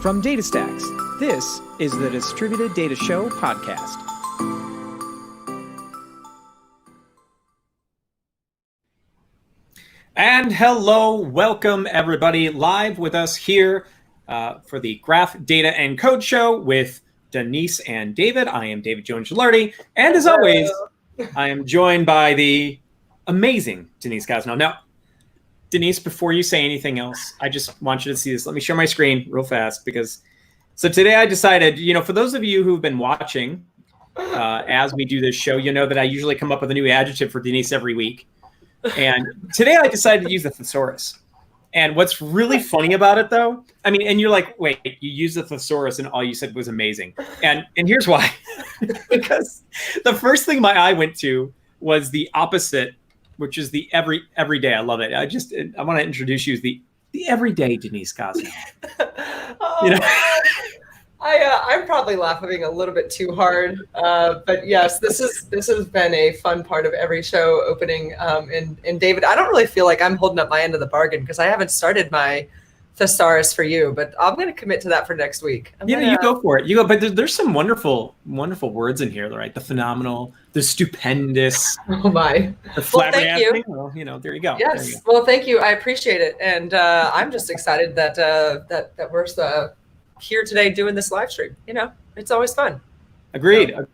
From DataStax, this is the Distributed Data Show podcast. And hello, welcome everybody, live with us here for the Graph Data and Code Show with Denise and David. I am David Jones-Gilardi, and as always, I am joined by the amazing Denise Gosnell. Now, Denise, before you say anything else, I just want you to see this. Let me share my screen real fast so today I decided, for those of you who've been watching as we do this show, you know that I usually come up with a new adjective for Denise every week. And today I decided to use the thesaurus. And what's really funny about it, though, and you're like, wait, you used the thesaurus and all you said was amazing. And here's why. Because the first thing my eye went to was the opposite, which is the everyday. I love it. I want to introduce you as the everyday Denise Gosnell. I'm probably laughing a little bit too hard, but yes, this has been a fun part of every show opening. And David, I don't really feel like I'm holding up my end of the bargain because I haven't started my thesaurus for you, but I'm going to commit to that for next week. You go for it. You go, but there's some wonderful words in here, right? The phenomenal, the stupendous. Oh my! The flabbergasting. Well, thank you. Well, there you go. Yes. There you go. Well, thank you. I appreciate it, and I'm just excited that we're here today doing this live stream. It's always fun. Agreed. And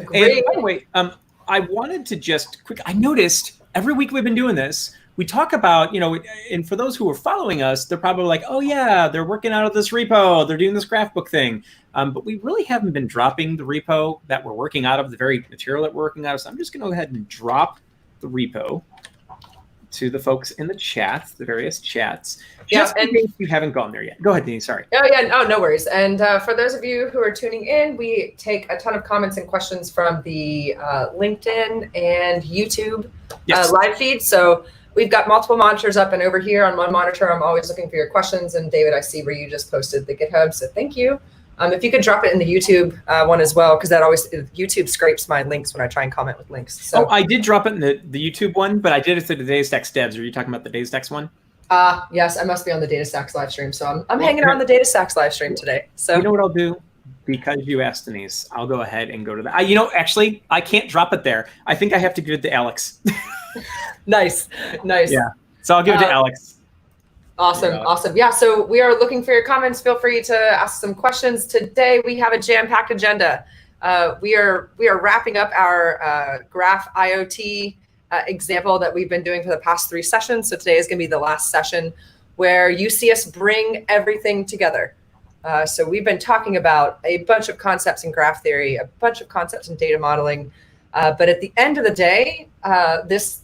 by the way, I wanted to just I noticed every week we've been doing this. We talk about, and for those who are following us, they're probably like, oh yeah, they're working out of this repo, they're doing this graph book thing. But we really haven't been dropping the repo that we're working out of, the very material that we're working out of. So I'm just going to go ahead and drop the repo to the folks in the chats, the various chats. Just in case you haven't gone there yet. Go ahead, Denise, sorry. Oh yeah, no worries. And for those of you who are tuning in, we take a ton of comments and questions from the LinkedIn and YouTube live feed. So we've got multiple monitors up, and over here on one monitor, I'm always looking for your questions. And David, I see where you just posted the GitHub, so thank you. If you could drop it in the YouTube one as well, because YouTube scrapes my links when I try and comment with links. So I did drop it in the YouTube one, but I did it to the DataStax devs. Are you talking about the DataStax one? Yes, I must be on the DataStax live stream. So I'm hanging out on the DataStax live stream today. So you know what I'll do? Because you asked, Denise, I'll go ahead and go to that. Actually, I can't drop it there. I think I have to give it to Alex. Nice. Yeah. So I'll give it to Alex. Awesome. Yeah. So we are looking for your comments. Feel free to ask some questions. Today we have a jam-packed agenda. We are wrapping up our Graph IoT example that we've been doing for the past 3 sessions. So today is going to be the last session where you see us bring everything together. So we've been talking about a bunch of concepts in graph theory, a bunch of concepts in data modeling. But at the end of the day, this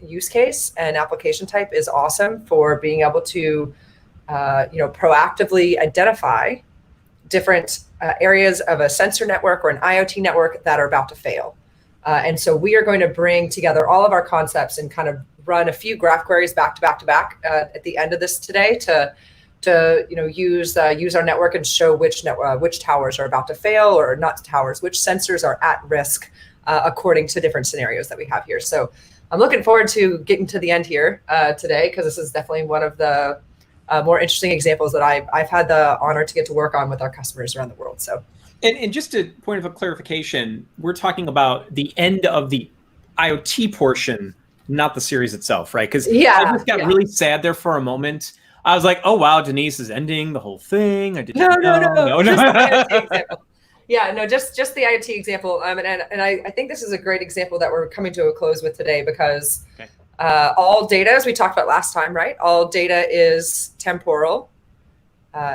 use case and application type is awesome for being able to, proactively identify different areas of a sensor network or an IoT network that are about to fail. And so we are going to bring together all of our concepts and kind of run a few graph queries back to back at the end of this today to use our network and show which towers are about to fail, or not towers, which sensors are at risk according to different scenarios that we have here. So I'm looking forward to getting to the end here today, because this is definitely one of the more interesting examples that I've had the honor to get to work on with our customers around the world. So, and just a point of a clarification, we're talking about the end of the IoT portion, not the series itself, right? Because I just got really sad there for a moment. I was like, oh wow, Denise is ending the whole thing. I didn't know. No. Yeah, no, just the IoT example, and I think this is a great example that we're coming to a close with today, because all data, as we talked about last time, right? All data is temporal,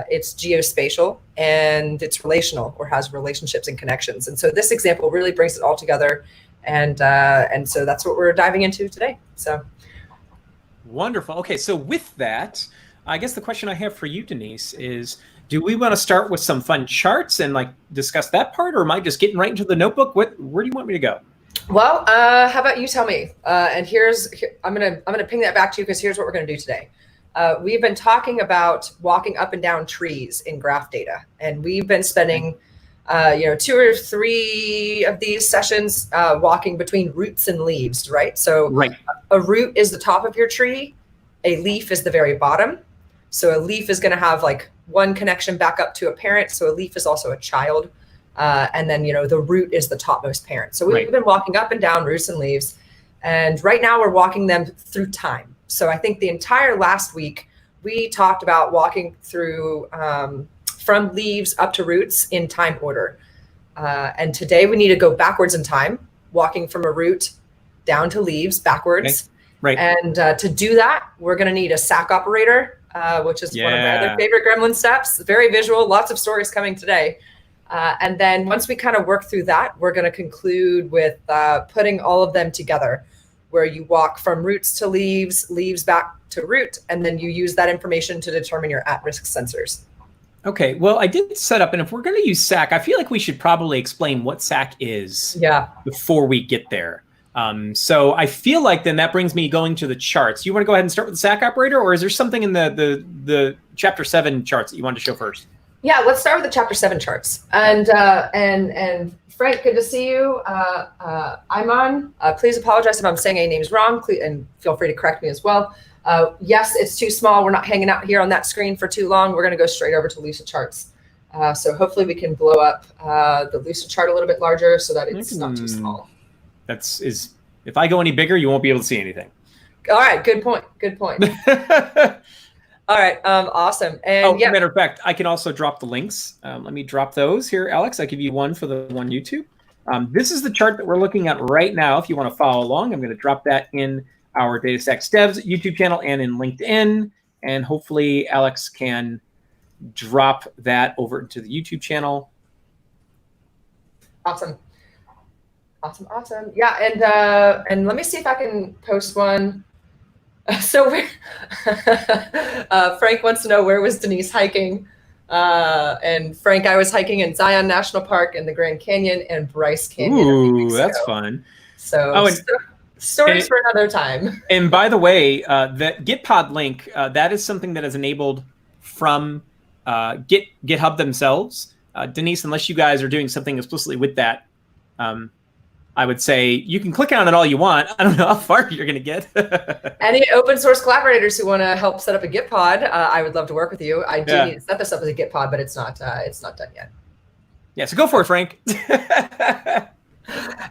it's geospatial, and it's relational, or has relationships and connections. And so this example really brings it all together, and so that's what we're diving into today. So wonderful. Okay, so with that, I guess the question I have for you, Denise, is, do we want to start with some fun charts and discuss that part, or am I just getting right into the notebook? Where do you want me to go? Well, how about you tell me? And I'm gonna ping that back to you, because here's what we're gonna do today. We've been talking about walking up and down trees in graph data, and we've been spending 2 or 3 of these sessions walking between roots and leaves, right? So a root is the top of your tree, a leaf is the very bottom. So a leaf is going to have like one connection back up to a parent. So a leaf is also a child. And then, the root is the topmost parent. So we've been walking up and down roots and leaves. And right now we're walking them through time. So I think the entire last week, we talked about walking through from leaves up to roots in time order. And today we need to go backwards in time, walking from a root down to leaves backwards. Right. And to do that, we're going to need a SAC operator, which is one of my other favorite gremlin steps. Very visual, lots of stories coming today. And then once we kind of work through that, we're going to conclude with putting all of them together, where you walk from roots to leaves, leaves back to root, and then you use that information to determine your at-risk sensors. Okay, well, I did set up, and if we're going to use SAC, I feel like we should probably explain what SAC is before we get there. So I feel like then that brings me going to the charts. You want to go ahead and start with the SAC operator, or is there something in the Chapter 7 charts that you wanted to show first? Yeah, let's start with the Chapter 7 charts. And Frank, good to see you. I'm on. Please apologize if I'm saying any names wrong, and feel free to correct me as well. Yes, it's too small. We're not hanging out here on that screen for too long. We're going to go straight over to Lucid charts. So hopefully we can blow up the Lucid chart a little bit larger so that it's not too small. If I go any bigger, you won't be able to see anything. All right, good point. Good point. All right, awesome. And matter of fact, I can also drop the links. Let me drop those here, Alex. I'll give you one for the one YouTube. This is the chart that we're looking at right now. If you want to follow along, I'm going to drop that in our DataStax Devs YouTube channel and in LinkedIn. And hopefully Alex can drop that over into the YouTube channel. Awesome. Yeah, and let me see if I can post one. So Frank wants to know, where was Denise hiking? And Frank, I was hiking in Zion National Park and the Grand Canyon and Bryce Canyon. Ooh, that's fun. So, stories for another time. And by the way, the Gitpod link, that is something that is enabled from GitHub themselves. Denise, unless you guys are doing something explicitly with that, I would say you can click on it all you want. I don't know how far you're going to get. Any open source collaborators who want to help set up a Gitpod, I would love to work with you. I do need to set this up as a Gitpod, but it's not done yet. Yeah, so go for it, Frank.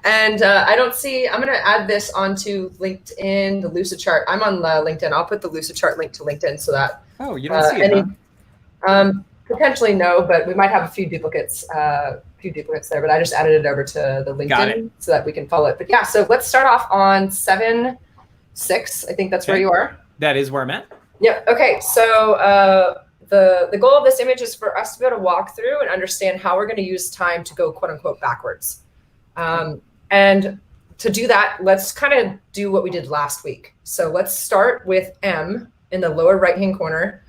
And I don't see, I'm going to add this onto LinkedIn, the Lucid chart. I'm on LinkedIn. I'll put the Lucid chart link to LinkedIn so that. Oh, you don't see it, huh? Potentially no, but we might have a few duplicates there, but I just added it over to the LinkedIn so that we can follow it. But yeah, so let's start off on 7.6. I think that's where you are. That is where I'm at. Yeah. Okay. So the goal of this image is for us to be able to walk through and understand how we're going to use time to go quote unquote backwards. And to do that, let's kind of do what we did last week. So let's start with M in the lower right-hand corner.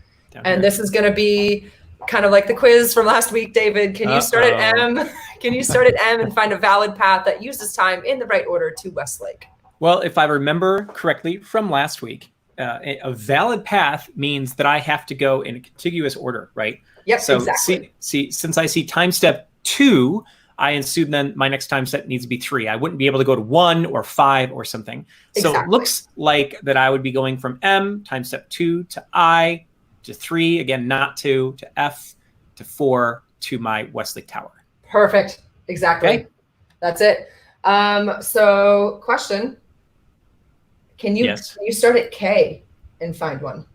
And this is going to be kind of like the quiz from last week, David. Can you start at M? Can you start at M and find a valid path that uses time in the right order to Westlake? Well, if I remember correctly from last week, a valid path means that I have to go in a contiguous order, right? Yep, so exactly. Since I see time step 2, I assume then my next time step needs to be 3. I wouldn't be able to go to 1 or 5 or something. So it looks like that I would be going from M, time step 2, to I, to 3, again, not 2, to F, to 4, to my Westlake Tower. Perfect. Exactly. Okay. That's it. So question, can you start at K and find one?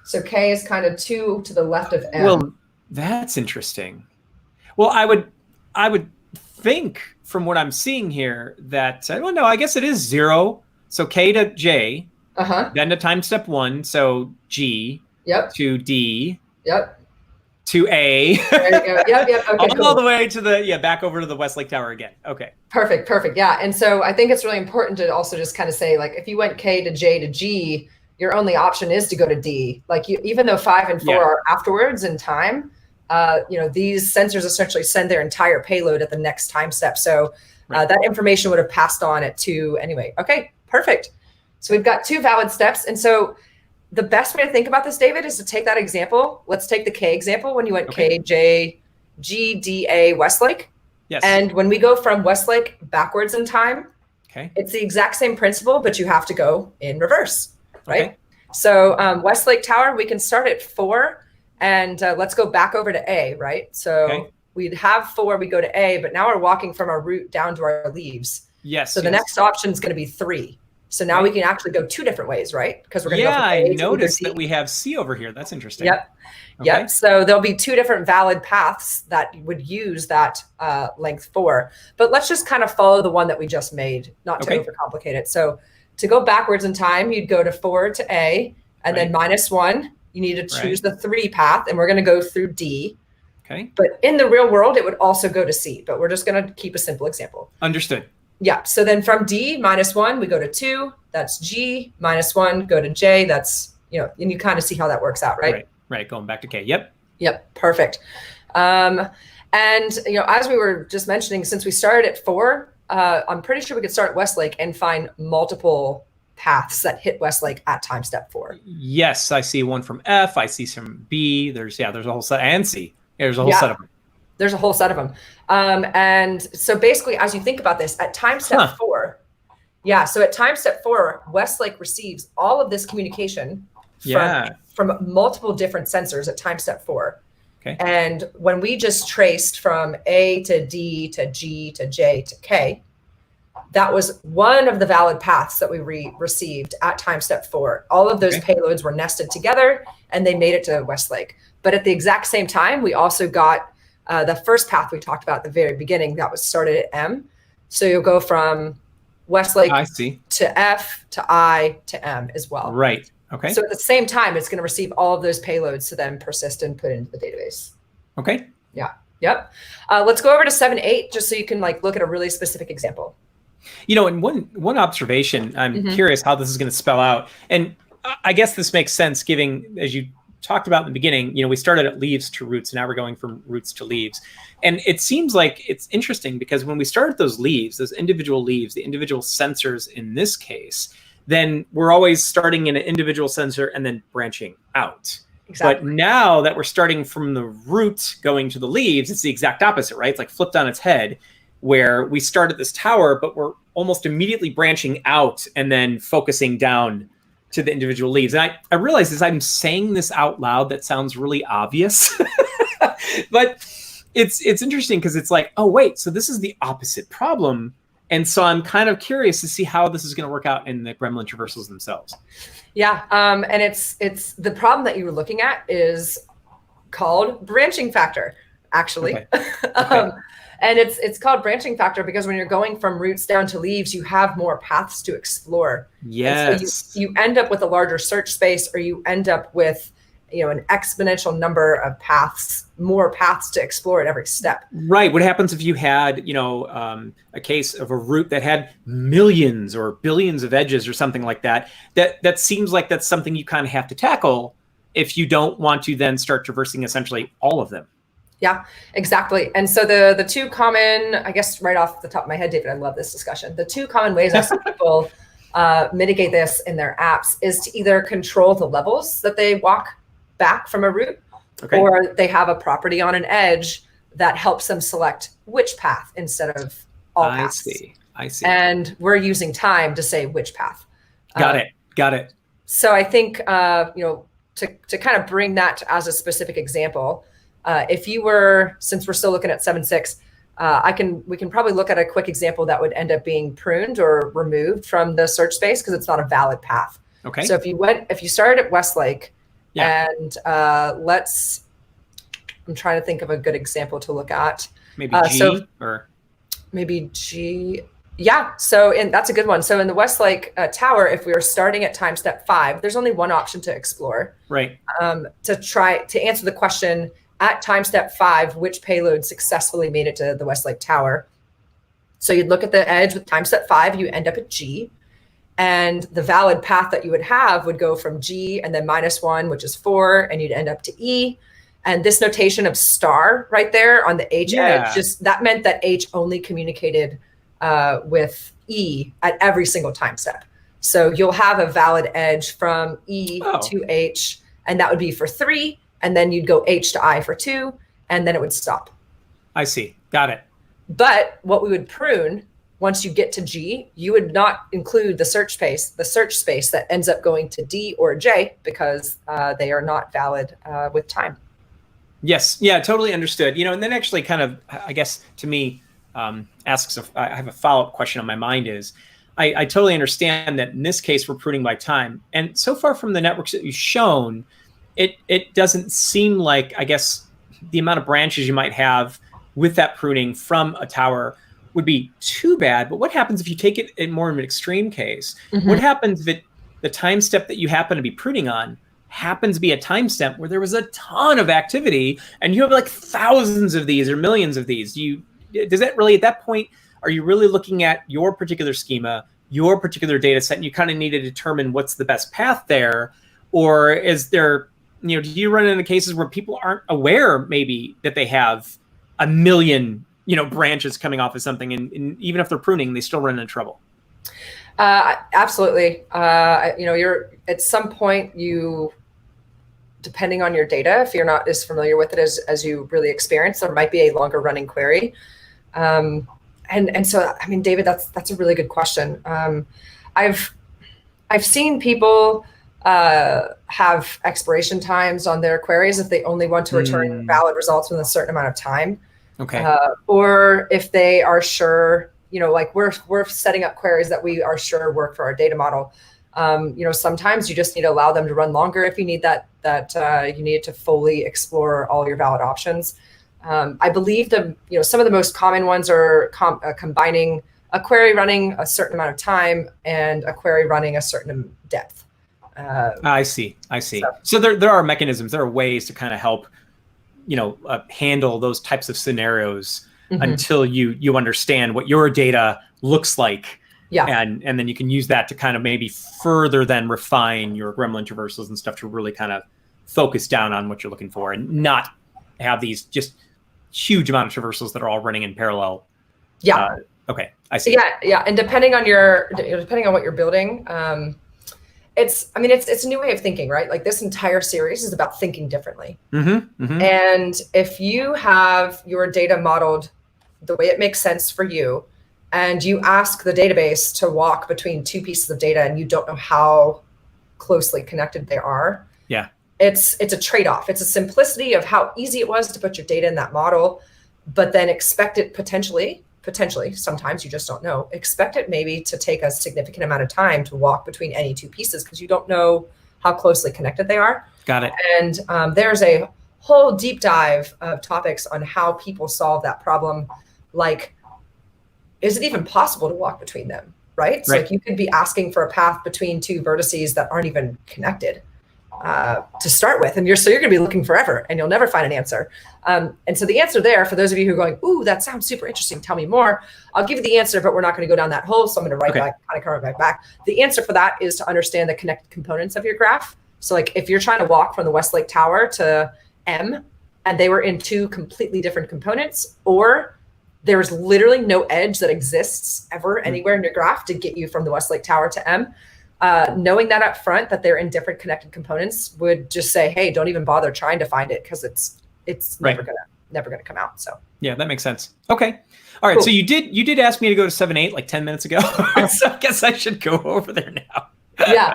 So K is kind of 2 to the left of M. Well, that's interesting. Well, I would think from what I'm seeing here that, well, no, I guess it is 0. So K to J. Then to time step 1, so G. To D. To A. There you go. Yep. Okay, all the way to the back over to the Westlake Tower again. Okay. Perfect. Yeah, and so I think it's really important to also just kind of say, like, if you went K to J to G, your only option is to go to D. Like, even though 5 and 4 are afterwards in time, these sensors essentially send their entire payload at the next time step. So that information would have passed on at 2 anyway. Okay, perfect. So we've got 2 valid steps. And so the best way to think about this, David, is to take that example. Let's take the K example when you went K, J, G, D, A, Westlake. Yes. And when we go from Westlake backwards in time, it's the exact same principle, but you have to go in reverse, right? So Westlake Tower, we can start at 4, and let's go back over to A, right? So we'd have 4, we go to A, but now we're walking from our root down to our leaves. Yes. So the next option is going to be 3. So now we can actually go 2 different ways, right? Because we're going to go from A I to noticed D. that we have C over here. That's interesting. Yep. Yep. So there'll be 2 different valid paths that would use that length 4. But let's just kind of follow the one that we just made, not to overcomplicate it. So to go backwards in time, you'd go to 4 to A, and then -1. You need to choose the 3 path, and we're going to go through D. Okay. But in the real world, it would also go to C. But we're just going to keep a simple example. Understood. Yeah. So then from D, -1, we go to 2. That's G. -1, go to J. That's, and you kind of see how that works out, right? Right. Going back to K. Yep. Yep. Perfect. And, as we were just mentioning, since we started at 4, I'm pretty sure we could start at Westlake and find multiple paths that hit Westlake at time step 4. Yes. I see one from F. I see some B. There's a whole set, and C. There's a whole set of them. There's a whole set of them. And so basically, as you think about this, at time step 4, so at time step 4, Westlake receives all of this communication from multiple different sensors at time step 4. Okay. And when we just traced from A to D to G to J to K, that was one of the valid paths that we received at time step 4. All of those payloads were nested together, and they made it to Westlake. But at the exact same time, we also got the first path we talked about at the very beginning that was started at M. So you'll go from Westlake to F to I to M as well. Right. Okay. So at the same time, it's going to receive all of those payloads to then persist and put into the database. Okay. Yeah. Yep. Let's go over to 7.8 just so you can look at a really specific example. And one observation, I'm curious how this is going to spell out. And I guess this makes sense given, as you talked about in the beginning, we started at leaves to roots. Now we're going from roots to leaves. And it seems like it's interesting because when we started those leaves, those individual leaves, the individual sensors in this case, then we're always starting in an individual sensor and then branching out. Exactly. But now that we're starting from the root going to the leaves, it's the exact opposite, right? It's like flipped on its head, where we start at this tower, but we're almost immediately branching out and then focusing down to the individual leaves. And I realize as I'm saying this out loud, that sounds really obvious, but it's interesting because it's like, oh, wait, so this is the opposite problem. And so I'm kind of curious to see how this is going to work out in the Gremlin traversals themselves. Yeah. And it's the problem that you were looking at is called branching factor, actually. Okay. And it's called branching factor because when you're going from roots down to leaves, you have more paths to explore. Yes. So you end up with a larger search space, or you end up with, an exponential number of paths, more paths to explore at every step. Right. What happens if you had, a case of a root that had millions or billions of edges or something like that? That seems like that's something you kind of have to tackle if you don't want to then start traversing essentially all of them. Yeah, exactly. And so the 2 common, I guess right off the top of my head, David, I love this discussion. The 2 common ways I see people mitigate this in their apps is to either control the levels that they walk back from a route, or they have a property on an edge that helps them select which path instead of all paths. I see. And we're using time to say which path. Got it. So I think, to kind of bring that as a specific example, if you were, since we're still looking at 7.6, we can probably look at a quick example that would end up being pruned or removed from the search space because it's not a valid path. Okay. So if you started at Westlake, and I'm trying to think of a good example to look at. Maybe G or maybe G. Yeah. So that's a good one. So in the Westlake Tower, if we were starting at time step 5, there's only one option to explore. Right. To try to answer the question at time step 5, which payload successfully made it to the Westlake Tower. So you'd look at the edge with time step 5, you end up at G. And the valid path that you would have would go from G and then -1, which is 4, and you'd end up to E. And this notation of star right there on the H edge, that meant that H only communicated with E at every single time step. So you'll have a valid edge from E to H, and that would be for 3. And then you'd go H to I for 2, and then it would stop. I see. Got it. But what we would prune once you get to G, you would not include the search space that ends up going to D or J because they are not valid with time. Yes. Yeah, totally understood. And then actually kind of, I guess to me, I have a follow-up question on my mind is, I totally understand that in this case, we're pruning by time. And so far from the networks that you've shown, it doesn't seem like, I guess, the amount of branches you might have with that pruning from a tower would be too bad. But what happens if you take it in more of an extreme case? Mm-hmm. What happens if the time step that you happen to be pruning on happens to be a time step where there was a ton of activity and you have like thousands of these or millions of these? Does that really, at that point, are you really looking at your particular schema, your particular data set, and you kind of need to determine what's the best path there? Or is there, do you run into cases where people aren't aware maybe that they have a million, branches coming off of something, and even if they're pruning, they still run into trouble? Absolutely. You're at some point, depending on your data, if you're not as familiar with it as you really experience, there might be a longer running query. And so, I mean, David, that's a really good question. I've seen people have expiration times on their queries if they only want to return valid results within a certain amount of time. Okay. Or if they are sure, like we're setting up queries that we are sure work for our data model. Sometimes you just need to allow them to run longer if you need that you need to fully explore all your valid options. I believe some of the most common ones are combining a query running a certain amount of time and a query running a certain depth. I see. So there are mechanisms, there are ways to kind of help, handle those types of scenarios until you understand what your data looks like. Yeah. And then you can use that to kind of maybe further then refine your gremlin traversals and stuff to really kind of focus down on what you're looking for and not have these just huge amount of traversals that are all running in parallel. Yeah. Okay. I see. Yeah. And depending on what you're building, it's a new way of thinking, right? Like this entire series is about thinking differently. And if you have your data modeled the way it makes sense for you, and you ask the database to walk between two pieces of data and you don't know how closely connected they are, it's a trade-off. It's a simplicity of how easy it was to put your data in that model, but then expect it potentially, sometimes you just don't know, expect it maybe to take a significant amount of time to walk between any two pieces because you don't know how closely connected they are. Got it. And there's a whole deep dive of topics on how people solve that problem. Like, is it even possible to walk between them, right? So like you could be asking for a path between two vertices that aren't even connected to start with. And you're going to be looking forever and you'll never find an answer. And so the answer there, for those of you who are going, ooh, that sounds super interesting, tell me more. I'll give you the answer, but we're not going to go down that hole. So I'm going to come right back. The answer for that is to understand the connected components of your graph. So like if you're trying to walk from the Westlake Tower to M and they were in two completely different components, or there is literally no edge that exists ever anywhere in your graph to get you from the Westlake Tower to M. Knowing that up front, that they're in different connected components would just say, hey, don't even bother trying to find it because it's never gonna come out. So yeah, that makes sense. Okay. All right. Cool. So you did ask me to go to 7.8 like 10 minutes ago. So I guess I should go over there now. Yeah.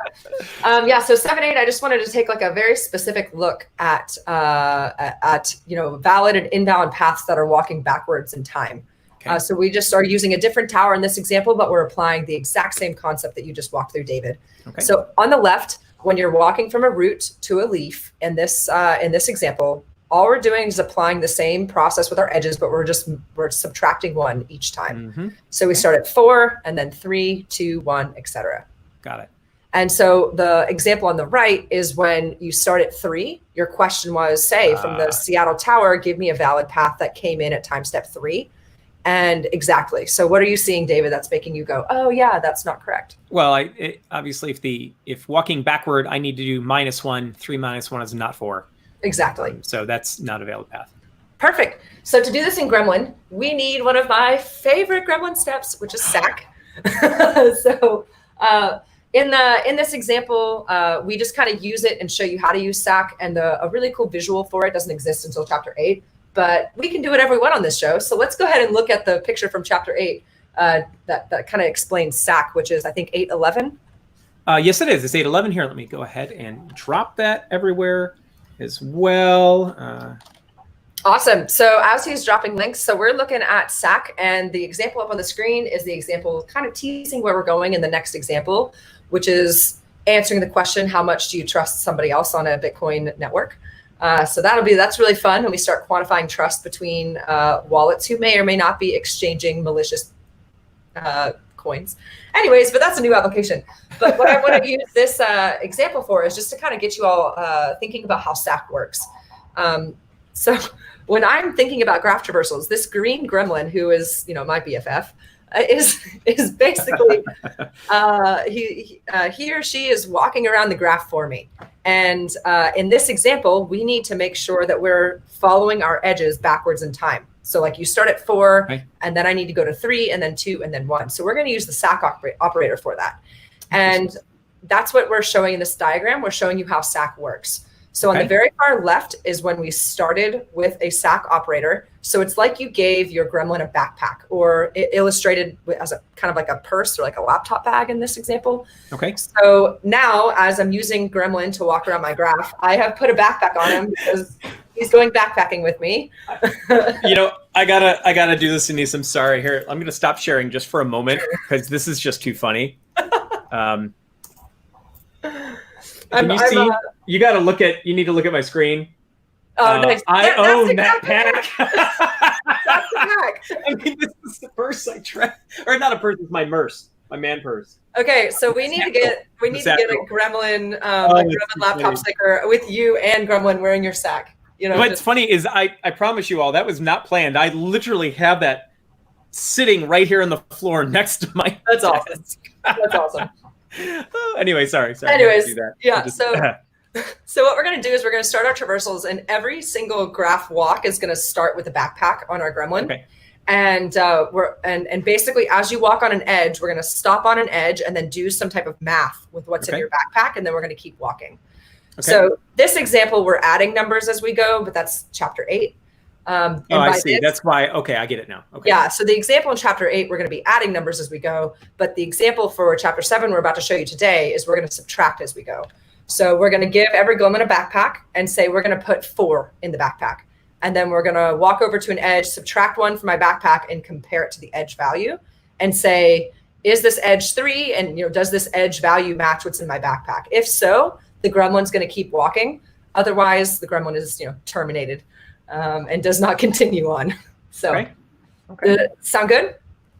So 7.8, I just wanted to take like a very specific look at valid and invalid paths that are walking backwards in time. Okay. So we just are using a different tower in this example, but we're applying the exact same concept that you just walked through, David. Okay. So on the left, when you're walking from a root to a leaf in this example, all we're doing is applying the same process with our edges, but we're subtracting one each time. So we start at 4 and then 3, 2, 1, etc. Got it. And so the example on the right is when you start at 3, your question was, say, from the Seattle Tower, give me a valid path that came in at time step 3. And exactly. So what are you seeing, David, that's making you go, oh yeah, that's not correct? Well, obviously if walking backward, I need to do -1, 3 minus 1 is not 4. Exactly. So that's not a valid path. Perfect. So to do this in Gremlin, we need one of my favorite Gremlin steps, which is SAC. So in this example, we just kind of use it and show you how to use SAC, and a really cool visual for it doesn't exist until chapter 8, but we can do whatever we want on this show. So let's go ahead and look at the picture from chapter 8. that kind of explains SAC, which is I think 811. Yes, it is. It's 811 here. Let me go ahead and drop that everywhere as well. Awesome. So as he's dropping links, so we're looking at SAC, and the example up on the screen is the example kind of teasing where we're going in the next example, which is answering the question, how much do you trust somebody else on a Bitcoin network? So that's really fun when we start quantifying trust between wallets who may or may not be exchanging malicious coins. Anyways, but that's a new application. But what I want to use this example for is just to kind of get you all thinking about how SAC works. So when I'm thinking about graph traversals, this green gremlin, who is, my BFF, is basically he or she is walking around the graph for me. And in this example, we need to make sure that we're following our edges backwards in time. So like you start at 4, right, and then I need to go to 3, and then 2, and then 1. So we're going to use the SAC operator for that. And that's what we're showing in this diagram. We're showing you how SAC works. So on the very far left is when we started with a SAC operator. So it's like you gave your gremlin a backpack, or it illustrated as a kind of like a purse or like a laptop bag in this example. Okay. So now as I'm using gremlin to walk around my graph, I have put a backpack on him because he's going backpacking with me. I gotta do this, Denise. I'm sorry. Here, I'm gonna stop sharing just for a moment because this is just too funny. Can you see? You need to look at my screen. Oh, nice. I own that pack. That's the pack. I mean, this is the purse I track, or not a purse, it's my MERS, my man purse. Okay, so we need to get a gremlin, gremlin laptop sticker with you and gremlin wearing your SAC. What's funny is I promise you all that was not planned. I literally have that sitting right here on the floor next to my. That's awesome. That's awesome. Anyway, sorry. Anyways, do that. Yeah. So what we're going to do is we're going to start our traversals, and every single graph walk is going to start with a backpack on our gremlin. Okay. And and basically, as you walk on an edge, we're going to stop on an edge and then do some type of math with what's in your backpack, and then we're going to keep walking. Okay. So this example, we're adding numbers as we go, but that's chapter 8. I see. That's why. Okay, I get it now. Okay. Yeah. So the example in chapter 8, we're going to be adding numbers as we go, but the example for chapter 7 we're about to show you today is we're going to subtract as we go. So we're going to give every gremlin a backpack and say we're going to put 4 in the backpack. And then we're going to walk over to an edge, subtract 1 from my backpack, and compare it to the edge value and say, is this edge 3? And does this edge value match what's in my backpack? If so, the gremlin's going to keep walking. Otherwise, the gremlin is terminated and does not continue on. So okay. Does it sound good?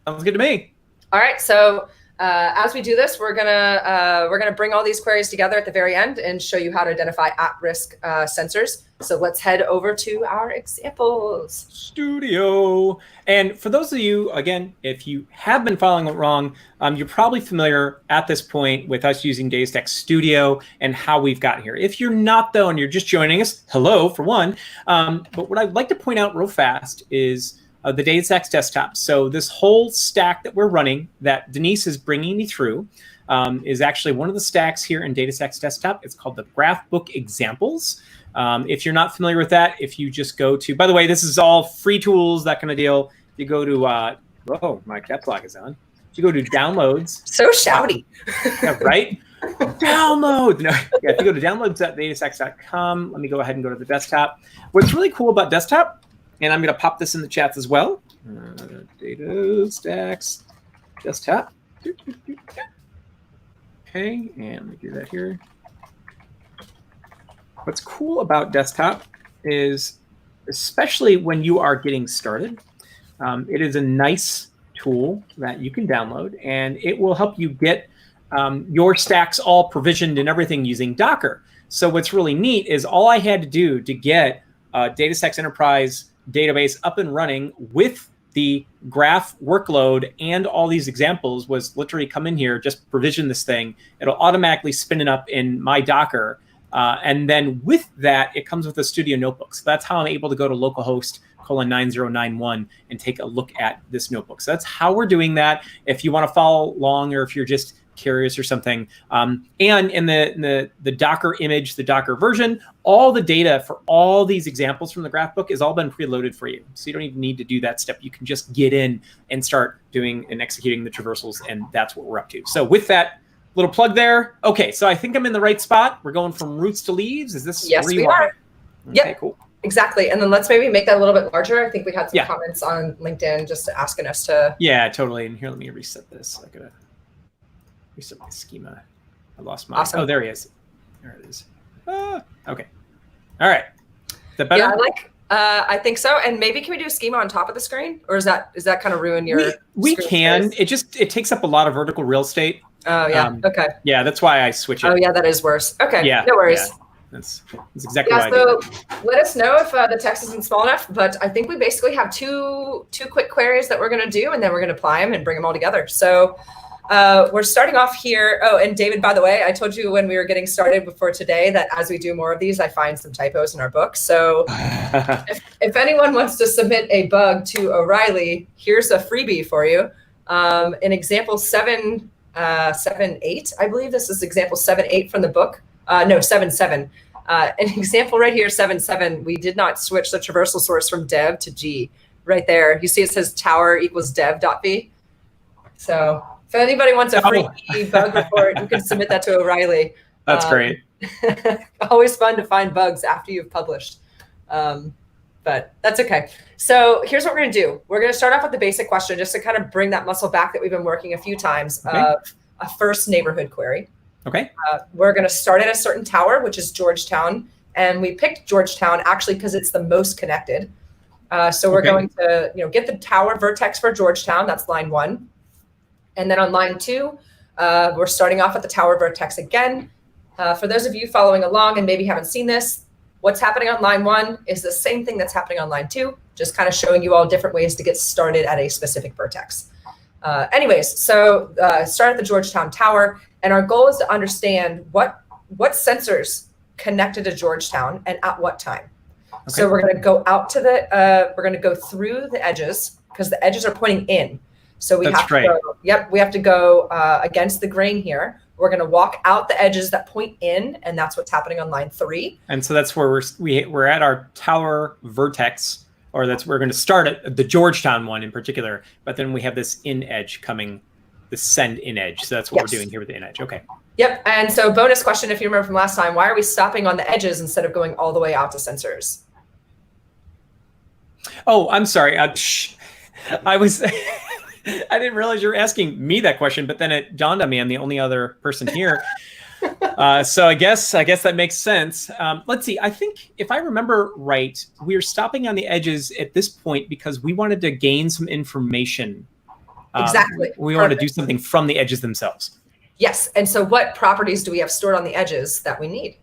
Sounds good to me. All right. So as we do this, we're gonna bring all these queries together at the very end and show you how to identify at-risk sensors. So let's head over to our examples. Studio. And for those of you, again, if you have been following it wrong, you're probably familiar at this point with us using DataStax Studio and how we've got here. If you're not, though, and you're just joining us, hello, for one. But what I'd like to point out real fast is the DataStax desktop. So this whole stack that we're running that Denise is bringing me through is actually one of the stacks here in DataStax desktop. It's called the Graph Book Examples. If you're not familiar with that, if you just go to, by the way, this is all free tools, that kind of deal. If you go to, oh, my caps lock is on. If you go to downloads. So shouty. Yeah, right? Download. No, yeah, if you go to downloads.datastax.com, let me go ahead and go to the desktop. What's really cool about desktop, and I'm going to pop this in the chats as well. DataStax desktop. Okay, and let me do that here. What's cool about desktop is, especially when you are getting started, it is a nice tool that you can download, and it will help you get your stacks all provisioned and everything using Docker. So what's really neat is all I had to do to get DataStax Enterprise database up and running with the graph workload and all these examples was literally come in here, just provision this thing. It'll automatically spin it up in my Docker. And then with that, it comes with a Studio notebook. So that's how I'm able to go to localhost :9091 and take a look at this notebook. So that's how we're doing that. If you want to follow along, or if you're just curious or something. And in the Docker image, the Docker version, all the data for all these examples from the graph book is all been preloaded for you. So you don't even need to do that step. You can just get in and start doing and executing the traversals, and that's what we're up to. So with that little plug there. Okay, so I think I'm in the right spot. We're going from roots to leaves. Is this yes, where you we are? are. Okay, Yep. cool. Exactly. And then let's maybe make that a little bit larger. I think we had some comments on LinkedIn just asking us to. Yeah, totally. And here, let me reset this. I gotta reset my schema. I lost my. Awesome. Oh, there he is. There it is. Okay. All right. Is that better? Yeah, I think so. And maybe can we do a schema on top of the screen, or is that kind of ruin your? We can. Space? It takes up a lot of vertical real estate. Oh yeah. Okay. Yeah, that's why I switch it. Oh yeah, that is worse. Okay. Yeah. No worries. Yeah. That's exactly why I so did that. Let us know if the text isn't small enough, but I think we basically have two quick queries that we're going to do, and then we're going to apply them and bring them all together. So we're starting off here. Oh, and David, by the way, I told you when we were getting started before today that as we do more of these, I find some typos in our book. So if anyone wants to submit a bug to O'Reilly, here's a freebie for you. In example 7.8, I believe this is example 7.8 from the book. No, 7.7. An example right here, 7.7, we did not switch the traversal source from dev to G. Right there, you see it says tower equals dev.v. So if anybody wants a free bug report, you can submit that to O'Reilly. That's great. Always fun to find bugs after you've published. But that's okay. So here's what we're going to do. We're going to start off with the basic question just to kind of bring that muscle back that we've been working a few times of a first neighborhood query. Okay. We're going to start at a certain tower, which is Georgetown. And we picked Georgetown actually because it's the most connected. So we're going to get the tower vertex for Georgetown. That's line 1. And then on line 2, we're starting off at the tower vertex again. For those of you following along and maybe haven't seen this, what's happening on line 1 is the same thing that's happening on line 2, just kind of showing you all different ways to get started at a specific vertex. Anyways, so start at the Georgetown tower. And our goal is to understand what sensors connected to Georgetown and at what time. Okay. So we're going to go out to we're going to go through the edges because the edges are pointing in. So we have to go, we have to go against the grain here. We're going to walk out the edges that point in, and that's what's happening on line 3. And so that's where we're at our tower vertex, or we're going to start at the Georgetown one in particular, but then we have this in edge coming. The send in edge. So that's what we're doing here with the in edge. Okay. Yep. And so bonus question, if you remember from last time, why are we stopping on the edges instead of going all the way out to sensors? Oh, I'm sorry. I was, I didn't realize you were asking me that question, but then it dawned on me I'm the only other person here. So I guess that makes sense. Let's see. I think if I remember right, we're stopping on the edges at this point because we wanted to gain some information. Exactly. We want to do something from the edges themselves. Yes. And so what properties do we have stored on the edges that we need?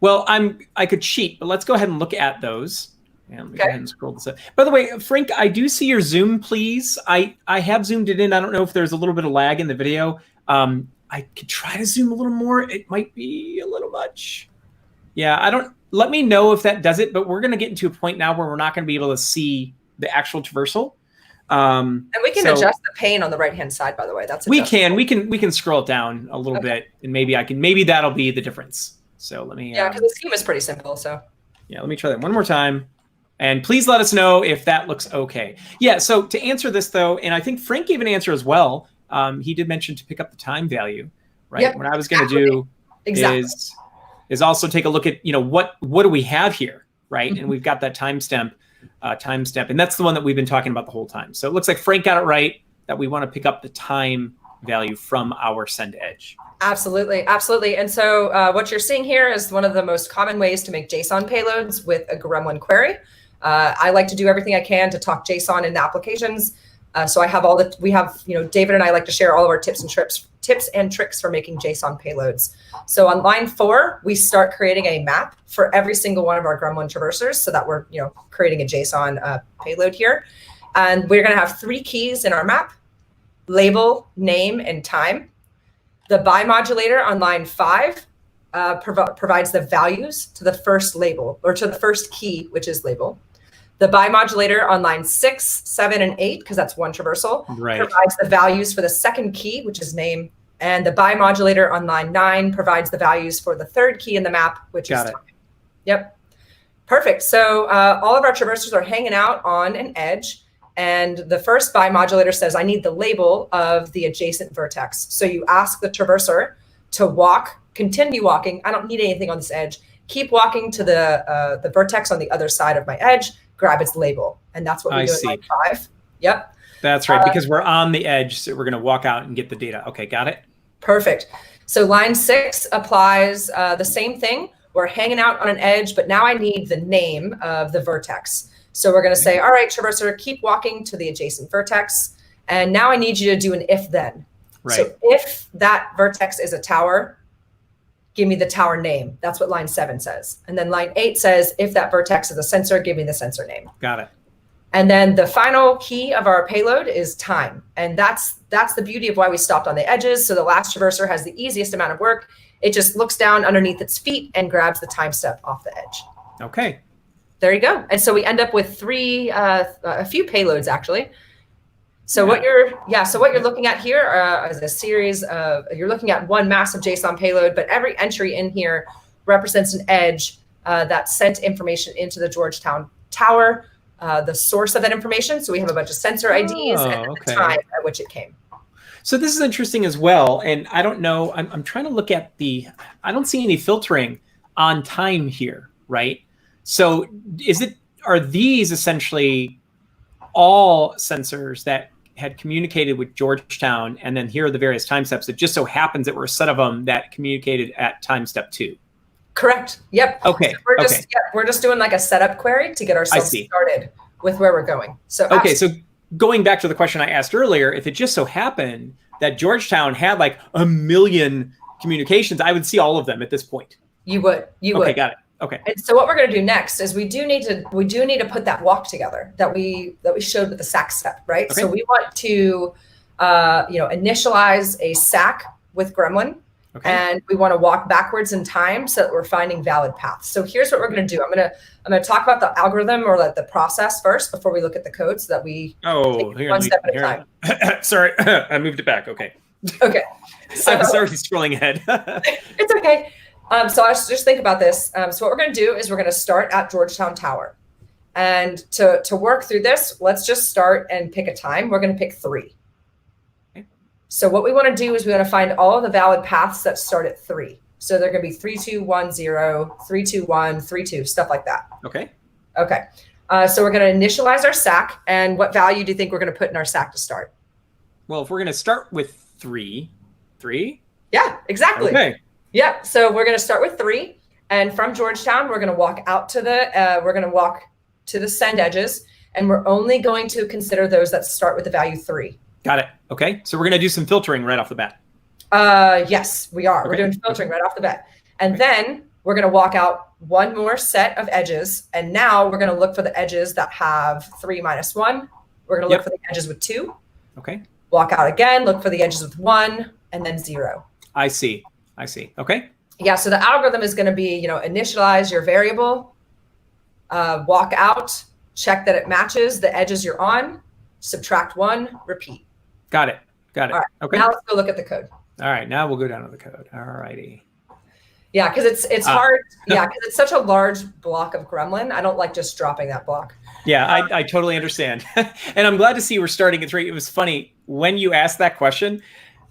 Well, I could cheat, but let's go ahead and look at those. And let me go ahead and scroll this up. By the way, Frank, I do see your Zoom, please. I have zoomed it in. I don't know if there's a little bit of lag in the video. I could try to zoom a little more. It might be a little much. Yeah, let me know if that does it, but we're going to get into a point now where we're not going to be able to see the actual traversal. And we can adjust the pane on the right-hand side, by the way. That's adjustable. we can scroll it down a little bit, and maybe that'll be the difference. So let me. Yeah, because the scheme is pretty simple. So. Yeah, let me try that one more time, and please let us know if that looks okay. Yeah. So to answer this though, and I think Frank gave an answer as well. He did mention to pick up the time value, right? Yep, what I was going to do is also take a look at what do we have here, right? And we've got that timestamp. And that's the one that we've been talking about the whole time. So it looks like Frank got it right that we want to pick up the time value from our send edge. Absolutely. And so what you're seeing here is one of the most common ways to make JSON payloads with a Gremlin query. I like to do everything I can to talk JSON into applications. So I have David and I like to share all of our tips and tricks for making JSON payloads. So on line 4, we start creating a map for every single one of our Gremlin traversers so that we're creating a JSON payload here. And we're going to have 3 keys in our map: label, name, and time. The by modulator on line 5 provides the values to the first label, or to the first key, which is label. The by modulator on line 6, 7, and 8, because that's one traversal, provides the values for the second key, which is name, And the by modulator on line 9 provides the values for the third key in the map, which is time. Yep. Perfect. So all of our traversers are hanging out on an edge. And the first by modulator says, I need the label of the adjacent vertex. So you ask the traverser to continue walking. I don't need anything on this edge. Keep walking to the vertex on the other side of my edge, grab its label. And that's what we do in line 5. Yep. That's right, because we're on the edge, so we're going to walk out and get the data. Okay, got it. Perfect. So line 6 applies the same thing. We're hanging out on an edge, but now I need the name of the vertex. So we're going to say, all right, traverser, keep walking to the adjacent vertex. And now I need you to do an if then. Right. So if that vertex is a tower, give me the tower name. That's what line 7 says. And then line 8 says, if that vertex is a sensor, give me the sensor name. Got it. And then the final key of our payload is time. And that's the beauty of why we stopped on the edges. So the last traverser has the easiest amount of work. It just looks down underneath its feet and grabs the time step off the edge. Okay. There you go. And so we end up with a few payloads actually. So what you're looking at here is a series of, you're looking at one massive JSON payload, but every entry in here represents an edge that sent information into the Georgetown Tower. The source of that information. So we have a bunch of sensor IDs and the time at which it came. So this is interesting as well. And I don't know, I'm trying to look at I don't see any filtering on time here, right? So are these essentially all sensors that had communicated with Georgetown, and then here are the various time steps? It just so happens that were a set of them that communicated at time step 2. Correct. Yep. Okay. So we're just doing like a setup query to get ourselves started with where we're going. So so going back to the question I asked earlier, if it just so happened that Georgetown had like 1 million communications, I would see all of them at this point. You would. Okay, got it. Okay. And so what we're going to do next is we do need to put that walk together that we showed with the SAC step, right? Okay. So we want to initialize a SAC with Gremlin. Okay. And we want to walk backwards in time so that we're finding valid paths. So here's what we're going to do. I'm going to talk about the algorithm or the process first before we look at the code so that we take one step at a time. Sorry, I moved it back. Okay. Okay. So, I was already scrolling ahead. It's okay. So I just think about this. So what we're going to do is we're going to start at Georgetown Tower. And to work through this, let's just start and pick a time. We're going to pick 3. So what we want to do is we want to find all of the valid paths that start at 3. So they're going to be 3, 2, 1, 0, 3, 2, 1, 3, 2, stuff like that. Okay. Okay. So we're going to initialize our SAC. And what value do you think we're going to put in our SAC to start? Well, if we're going to start with 3. Yeah, exactly. Okay. Yeah. So we're going to start with 3. And from Georgetown, we're going to walk out to the send edges. And we're only going to consider those that start with the value 3. Got it. Okay. So we're going to do some filtering right off the bat. Yes, we are. Okay. We're doing filtering right off the bat. And then we're going to walk out one more set of edges. And now we're going to look for the edges that have 3 minus 1. We're going to look for the edges with 2. Okay. Walk out again, look for the edges with 1, and then 0. I see. Okay. Yeah. So the algorithm is going to be, initialize your variable, walk out, check that it matches the edges you're on, subtract 1, repeat. Got it. All right. Okay. Now let's go look at the code. All right. Now we'll go down to the code. All righty. Yeah, because it's hard. Yeah, because it's such a large block of Gremlin. I don't like just dropping that block. Yeah, I totally understand. And I'm glad to see we're starting at 3. It was funny when you asked that question.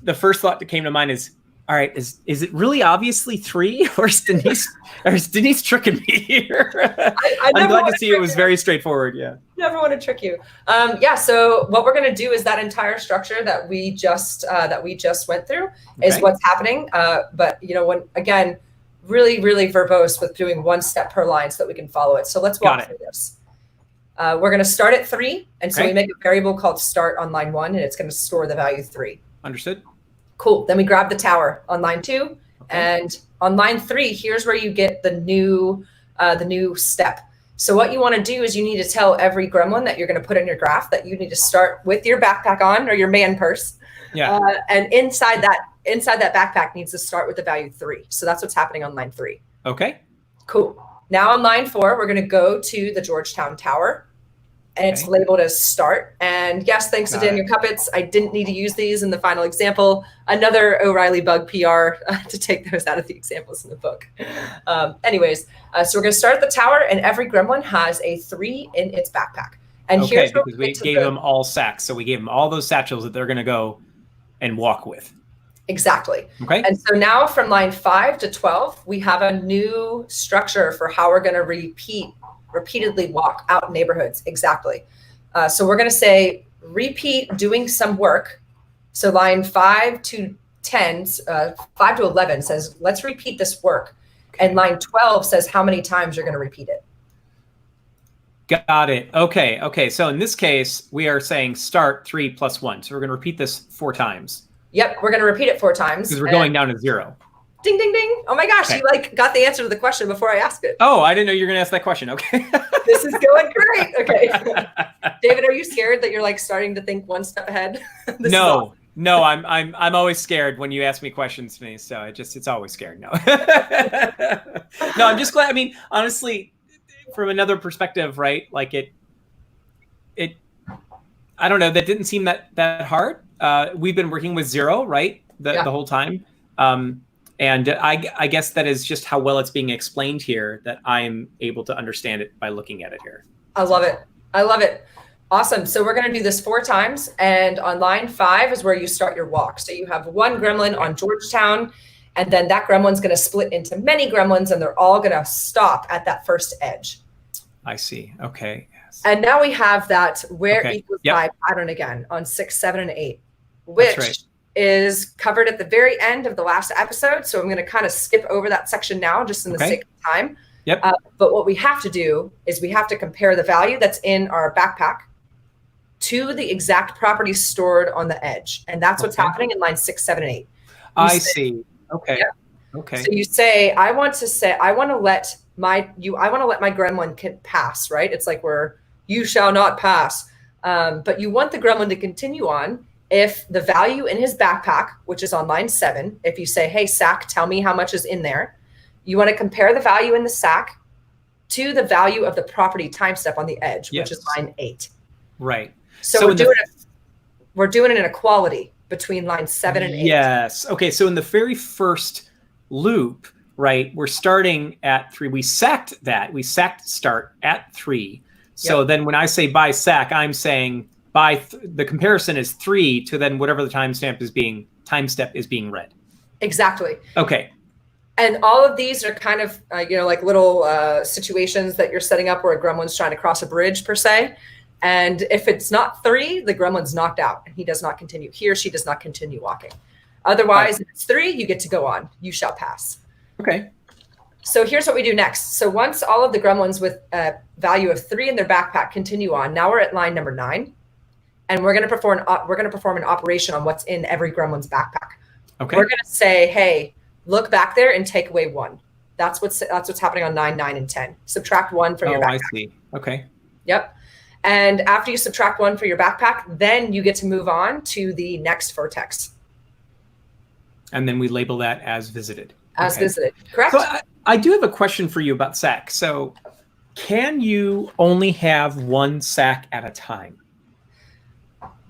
The first thought that came to mind is, all right, is it really obviously 3, or is Denise tricking me here? I'm glad to see it was very straightforward. Yeah. Never want to trick you. So what we're going to do is that entire structure that we just went through is what's happening. But really, really verbose with doing one step per line so that we can follow it. So let's walk through this. We're going to start at 3. And so we make a variable called start on line 1, and it's going to store the value 3. Understood. Cool. Then we grab the tower on line 2. And on line 3, here's where you get the new step. So what you want to do is you need to tell every gremlin that you're going to put in your graph that you need to start with your backpack on, or your man purse. Yeah. And inside that backpack needs to start with the value 3. So that's what's happening on line 3. Okay. Cool. Now on line 4, we're going to go to the Georgetown Tower. and it's labeled as start. And yes, thanks to Daniel Cuppets, I didn't need to use these in the final example. Another O'Reilly bug PR to take those out of the examples in the book. Anyways, so we're going to start at the tower, and every gremlin has a 3 in its backpack. And here's because we gave them all sacks. So we gave them all those satchels that they're going to go and walk with. Exactly. Okay. And so now from line 5 to 12, we have a new structure for how we're going to repeatedly walk out neighborhoods. Exactly. So we're going to say repeat doing some work. So line 5 to 10, 5 to 11 says, let's repeat this work. Okay. And line 12 says how many times you're going to repeat it. Got it. Okay. Okay. So in this case, we are saying start 3 plus 1. So we're going to repeat this 4 times. Yep. We're going to repeat it 4 times. Because we're going down to 0. Ding, ding, ding. Oh my gosh. Okay. You like got the answer to the question before I asked it. Oh, I didn't know you were going to ask that question. Okay. This is going great. Okay. David, are you scared that you're like starting to think one step ahead? No, I'm always scared when you ask me questions to me. So it's always scared. No, no, I'm just glad. I mean, honestly, from another perspective, right? Like it, I don't know. That didn't seem that hard. We've been working with 0, right? The whole time. And I guess that is just how well it's being explained here that I'm able to understand it by looking at it here. I love it. I love it. Awesome. So we're going to do this 4 times. And on line 5 is where you start your walk. So you have 1 gremlin on Georgetown, and then that gremlin's going to split into many gremlins, and they're all going to stop at that first edge. I see. Okay. Yes. And now we have that where equals 5 pattern again on 6, 7, and 8, which is covered at the very end of the last episode. So I'm going to kind of skip over that section now, just in the sake of time. Yep. But what we have to do is we have to compare the value that's in our backpack to the exact property stored on the edge. And that's what's happening in line 6, 7, and 8. I see. Okay. Yeah. Okay. So you say, I want to let my gremlin pass, right? It's like you shall not pass. But you want the gremlin to continue on if the value in his backpack, which is on line 7, if you say, hey, sack, tell me how much is in there, you want to compare the value in the sack to the value of the property time step on the edge, which is line 8. Right. So we're doing an equality between line 7 and 8. Yes. Okay. So in the very first loop, right, we're starting at 3. We sacked start at 3. So then when I say by sack, I'm saying the comparison is 3 to then whatever the time step is being read. Exactly. Okay. And all of these are kind of, like little situations that you're setting up where a gremlin's trying to cross a bridge per se. And if it's not 3, the gremlin's knocked out and he does not continue. He or she does not continue walking. Otherwise, if it's 3, you get to go on. You shall pass. Okay. So here's what we do next. So once all of the gremlins with a value of 3 in their backpack continue on, now we're at line number 9. And we're going to perform an operation on what's in every gremlin's backpack. Okay. We're going to say, hey, look back there and take away 1. That's what's happening on 9, 9, and 10. Subtract 1 from your backpack. I see. Okay. Yep. And after you subtract 1 for your backpack, then you get to move on to the next vertex. And then we label that as visited. As visited, correct? So I do have a question for you about sack. So can you only have 1 sack at a time?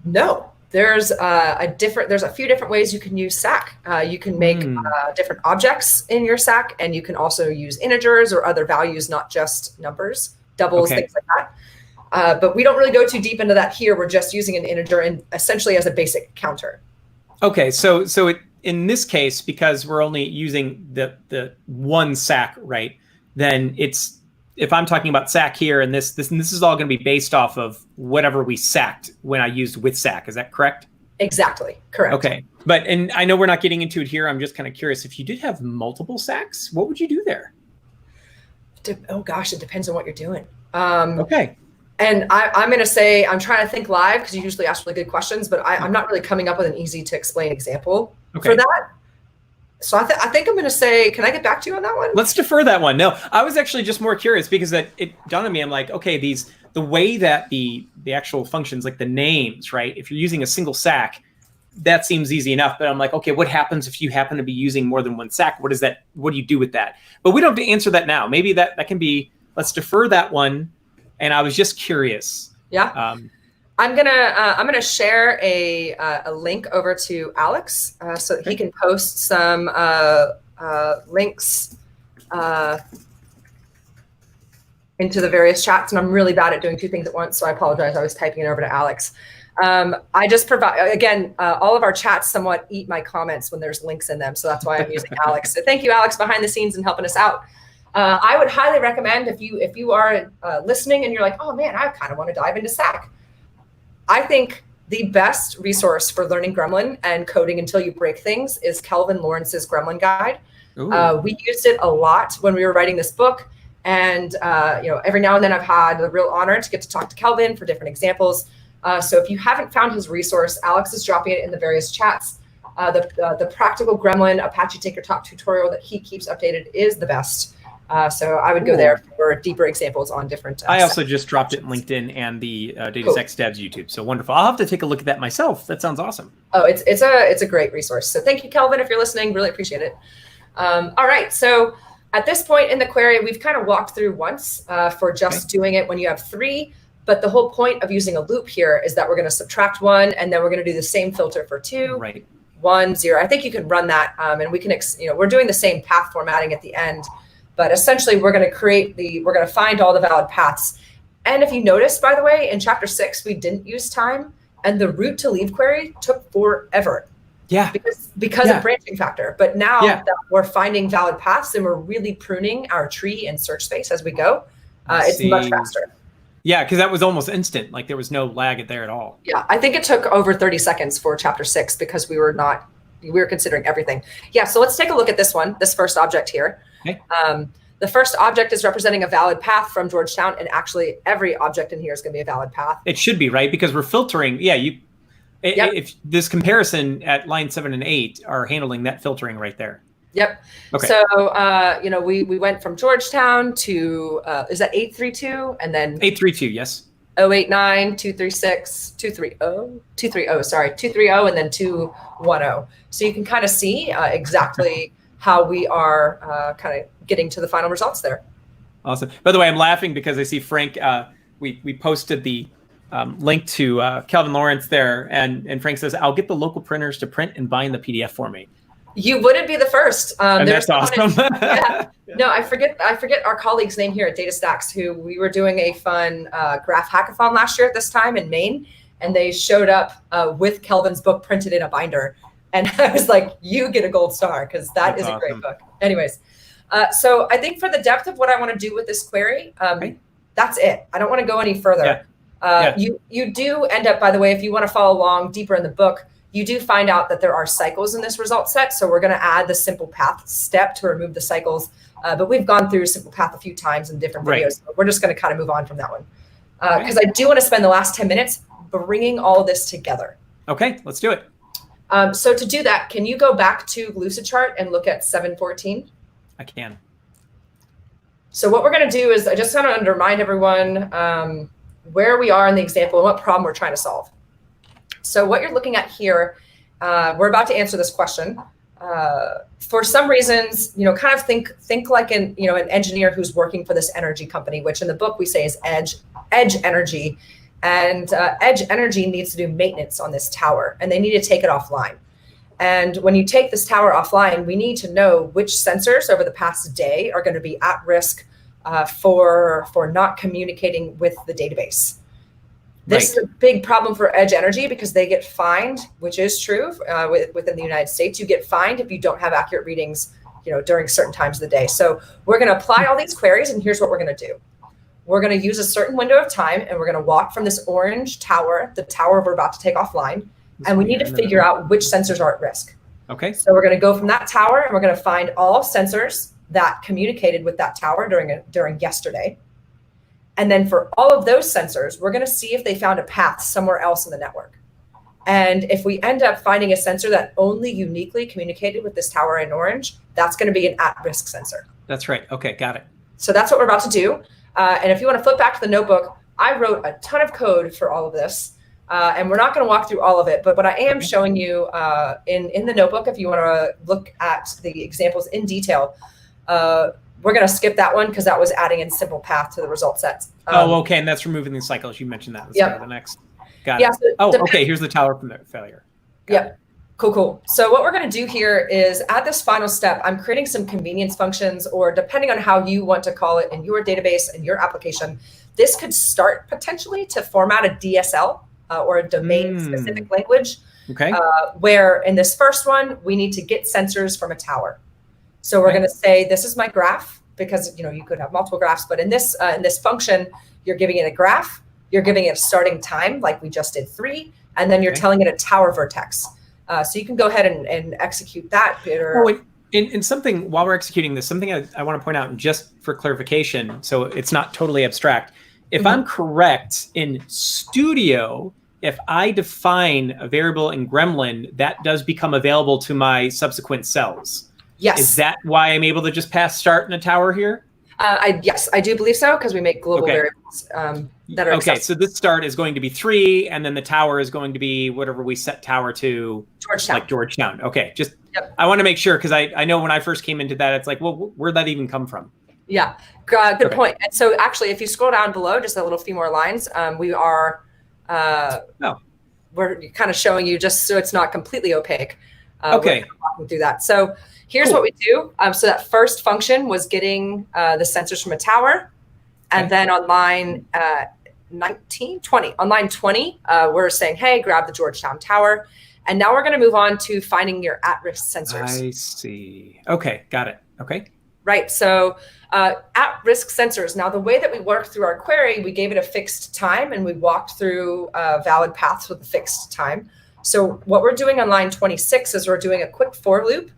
No, there's a few different ways you can use sack. You can make different objects in your sack, and you can also use integers or other values, not just numbers, doubles, things like that. But we don't really go too deep into that here. We're just using an integer and essentially as a basic counter. Okay, so in this case, because we're only using the 1 sack, right? Then if I'm talking about sack here, and this is all going to be based off of whatever we sacked when I used with sack. Is that correct? Exactly. Correct. Okay. And I know we're not getting into it here. I'm just kind of curious. If you did have multiple sacks, what would you do there? Oh gosh, it depends on what you're doing. Okay. And I'm going to say, I'm trying to think live because you usually ask really good questions, but I'm not really coming up with an easy to explain example for that. So I think I'm going to say, can I get back to you on that one? Let's defer that one. No, I was actually just more curious because it dawned on me. I'm like, okay, the way that the actual functions, like the names, right? If you're using a single sack, that seems easy enough. But I'm like, okay, what happens if you happen to be using more than 1 sack? What do you do with that? But we don't have to answer that now. Maybe that can be, let's defer that one. And I was just curious Yeah. I'm gonna share a link over to Alex so that he can post some links into the various chats. And I'm really bad at doing two things at once, so I apologize. I was typing it over to Alex. I just provide, again, all of our chats somewhat eat my comments when there's links in them. So that's why I'm using Alex. So thank you, Alex, behind the scenes and helping us out. I would highly recommend if you are listening and you're like, oh man, I kind of want to dive into SAC. I think the best resource for learning Gremlin and coding until you break things is Kelvin Lawrence's Gremlin Guide. We used it a lot when we were writing this book. And every now and then I've had the real honor to get to talk to Kelvin for different examples. So if you haven't found his resource, Alex is dropping it in the various chats. The Practical Gremlin Apache Take Your Top tutorial that he keeps updated is the best. So I would go there for deeper examples on different. I also just dropped it in LinkedIn and the DataStax Devs YouTube. So wonderful. I'll have to take a look at that myself. That sounds awesome. Oh, it's a great resource. So thank you, Kelvin, if you're listening. Really appreciate it. All right. So at this point in the query, we've kind of walked through once for just doing it when you have 3. But the whole point of using a loop here is that we're going to subtract 1, and then we're going to do the same filter for 2. Right. 1, 0. I think you can run that, and we can, we're doing the same path formatting at the end. But essentially, we're going to find all the valid paths. And if you notice, by the way, in chapter 6, we didn't use time, and the route to leave query took forever. Yeah. Because of branching factor. But now that we're finding valid paths and we're really pruning our tree and search space as we go, it's much faster. Yeah, because that was almost instant. Like there was no lag there at all. Yeah, I think it took over 30 seconds for chapter 6 because we were considering everything. Yeah, so let's take a look at this first object here. Okay. The first object is representing a valid path from Georgetown, and actually every object in here is going to be a valid path. It should be, right? Because we're filtering. Yeah, if this comparison at line 7 and 8 are handling that filtering right there. Yep. Okay. So, we went from Georgetown to, is that 832? And then 832, yes. 089, 236, 230, and then 210. So you can kind of see exactly how we are kind of getting to the final results there. Awesome. By the way, I'm laughing because I see Frank, we posted the link to Kelvin Lawrence there, and Frank says, I'll get the local printers to print and bind the PDF for me. You wouldn't be the first. And that's awesome. No, I forget our colleague's name here at DataStax, who we were doing a fun graph hackathon last year at this time in Maine, and they showed up with Kelvin's book printed in a binder. And I was like, you get a gold star because that's awesome. A great book. Anyways, so I think for the depth of what I want to do with this query, that's it. I don't want to go any further. You do end up, by the way, if you want to follow along deeper in the book, you do find out that there are cycles in this result set. So we're going to add the simple path step to remove the cycles. But we've gone through simple path a few times in different videos. So we're just going to kind of move on from that one. Because I do want to spend the last 10 minutes bringing all this together. Okay, let's do it. So to do that, can you go back to Lucidchart and look at 714? I can. So what we're going to do is I just want to remind everyone where we are in the example and what problem we're trying to solve. So what you're looking at here, we're about to answer this question. For some reasons, kind of think like an engineer who's working for this energy company, which in the book we say is Edge Energy. And Edge Energy needs to do maintenance on this tower, and they need to take it offline. And when you take this tower offline, we need to know which sensors over the past day are going to be at risk for not communicating with the database. This is a big problem for Edge Energy because they get fined, which is true within the United States. You get fined if you don't have accurate readings, during certain times of the day. So we're going to apply all these queries, and here's what we're going to do. We're going to use a certain window of time, and we're going to walk from this orange tower, the tower we're about to take offline, and we need to figure out which sensors are at risk. Okay. So we're going to go from that tower, and we're going to find all sensors that communicated with that tower during yesterday. And then for all of those sensors, we're going to see if they found a path somewhere else in the network. And if we end up finding a sensor that only uniquely communicated with this tower in orange, that's going to be an at-risk sensor. That's right. Okay, got it. So that's what we're about to do. And if you want to flip back to the notebook, I wrote a ton of code for all of this. And we're not going to walk through all of it, but what I am showing you in the notebook, if you want to look at the examples in detail, we're going to skip that one because that was adding in simple path to the result sets. Okay. And that's removing the cycles. You mentioned that. Let's go to the next. Got it. So okay. Here's the tower from the failure. Yep. Cool. So what we're going to do here is at this final step, I'm creating some convenience functions, or depending on how you want to call it in your database and your application, this could start potentially to format a DSL or a domain specific language. Okay. Where in this first one, we need to get sensors from a tower. So we're going to say, this is my graph, because you could have multiple graphs, but in this function, you're giving it a graph, you're giving it a starting time, like we just did 3, and then you're telling it a tower vertex. So you can go ahead and execute that. In something, while we're executing this, something I want to point out, and just for clarification, so it's not totally abstract. If I'm correct, in Studio, if I define a variable in Gremlin, that does become available to my subsequent cells. Yes. Is that why I'm able to just pass start in a tower here? Yes, I do believe so, because we make global variables that are accessible. So this start is going to be 3, and then the tower is going to be whatever we set tower to. Georgetown. Like Georgetown. Okay, just I want to make sure, because I know when I first came into that, it's like, well, where'd that even come from? Yeah, good point. And so actually, if you scroll down below just a little few more lines, we are we're kind of showing you, just so it's not completely opaque. Okay. We're walking through that. So here's what we do. So that first function was getting the sensors from a tower. And then on line 20, on line 20, we're saying, hey, grab the Georgetown tower. And now we're going to move on to finding your at-risk sensors. I see. Okay, got it. Okay. Right. So at-risk sensors. Now, the way that we worked through our query, we gave it a fixed time, and we walked through valid paths with a fixed time. So what we're doing on line 26 is we're doing a quick for loop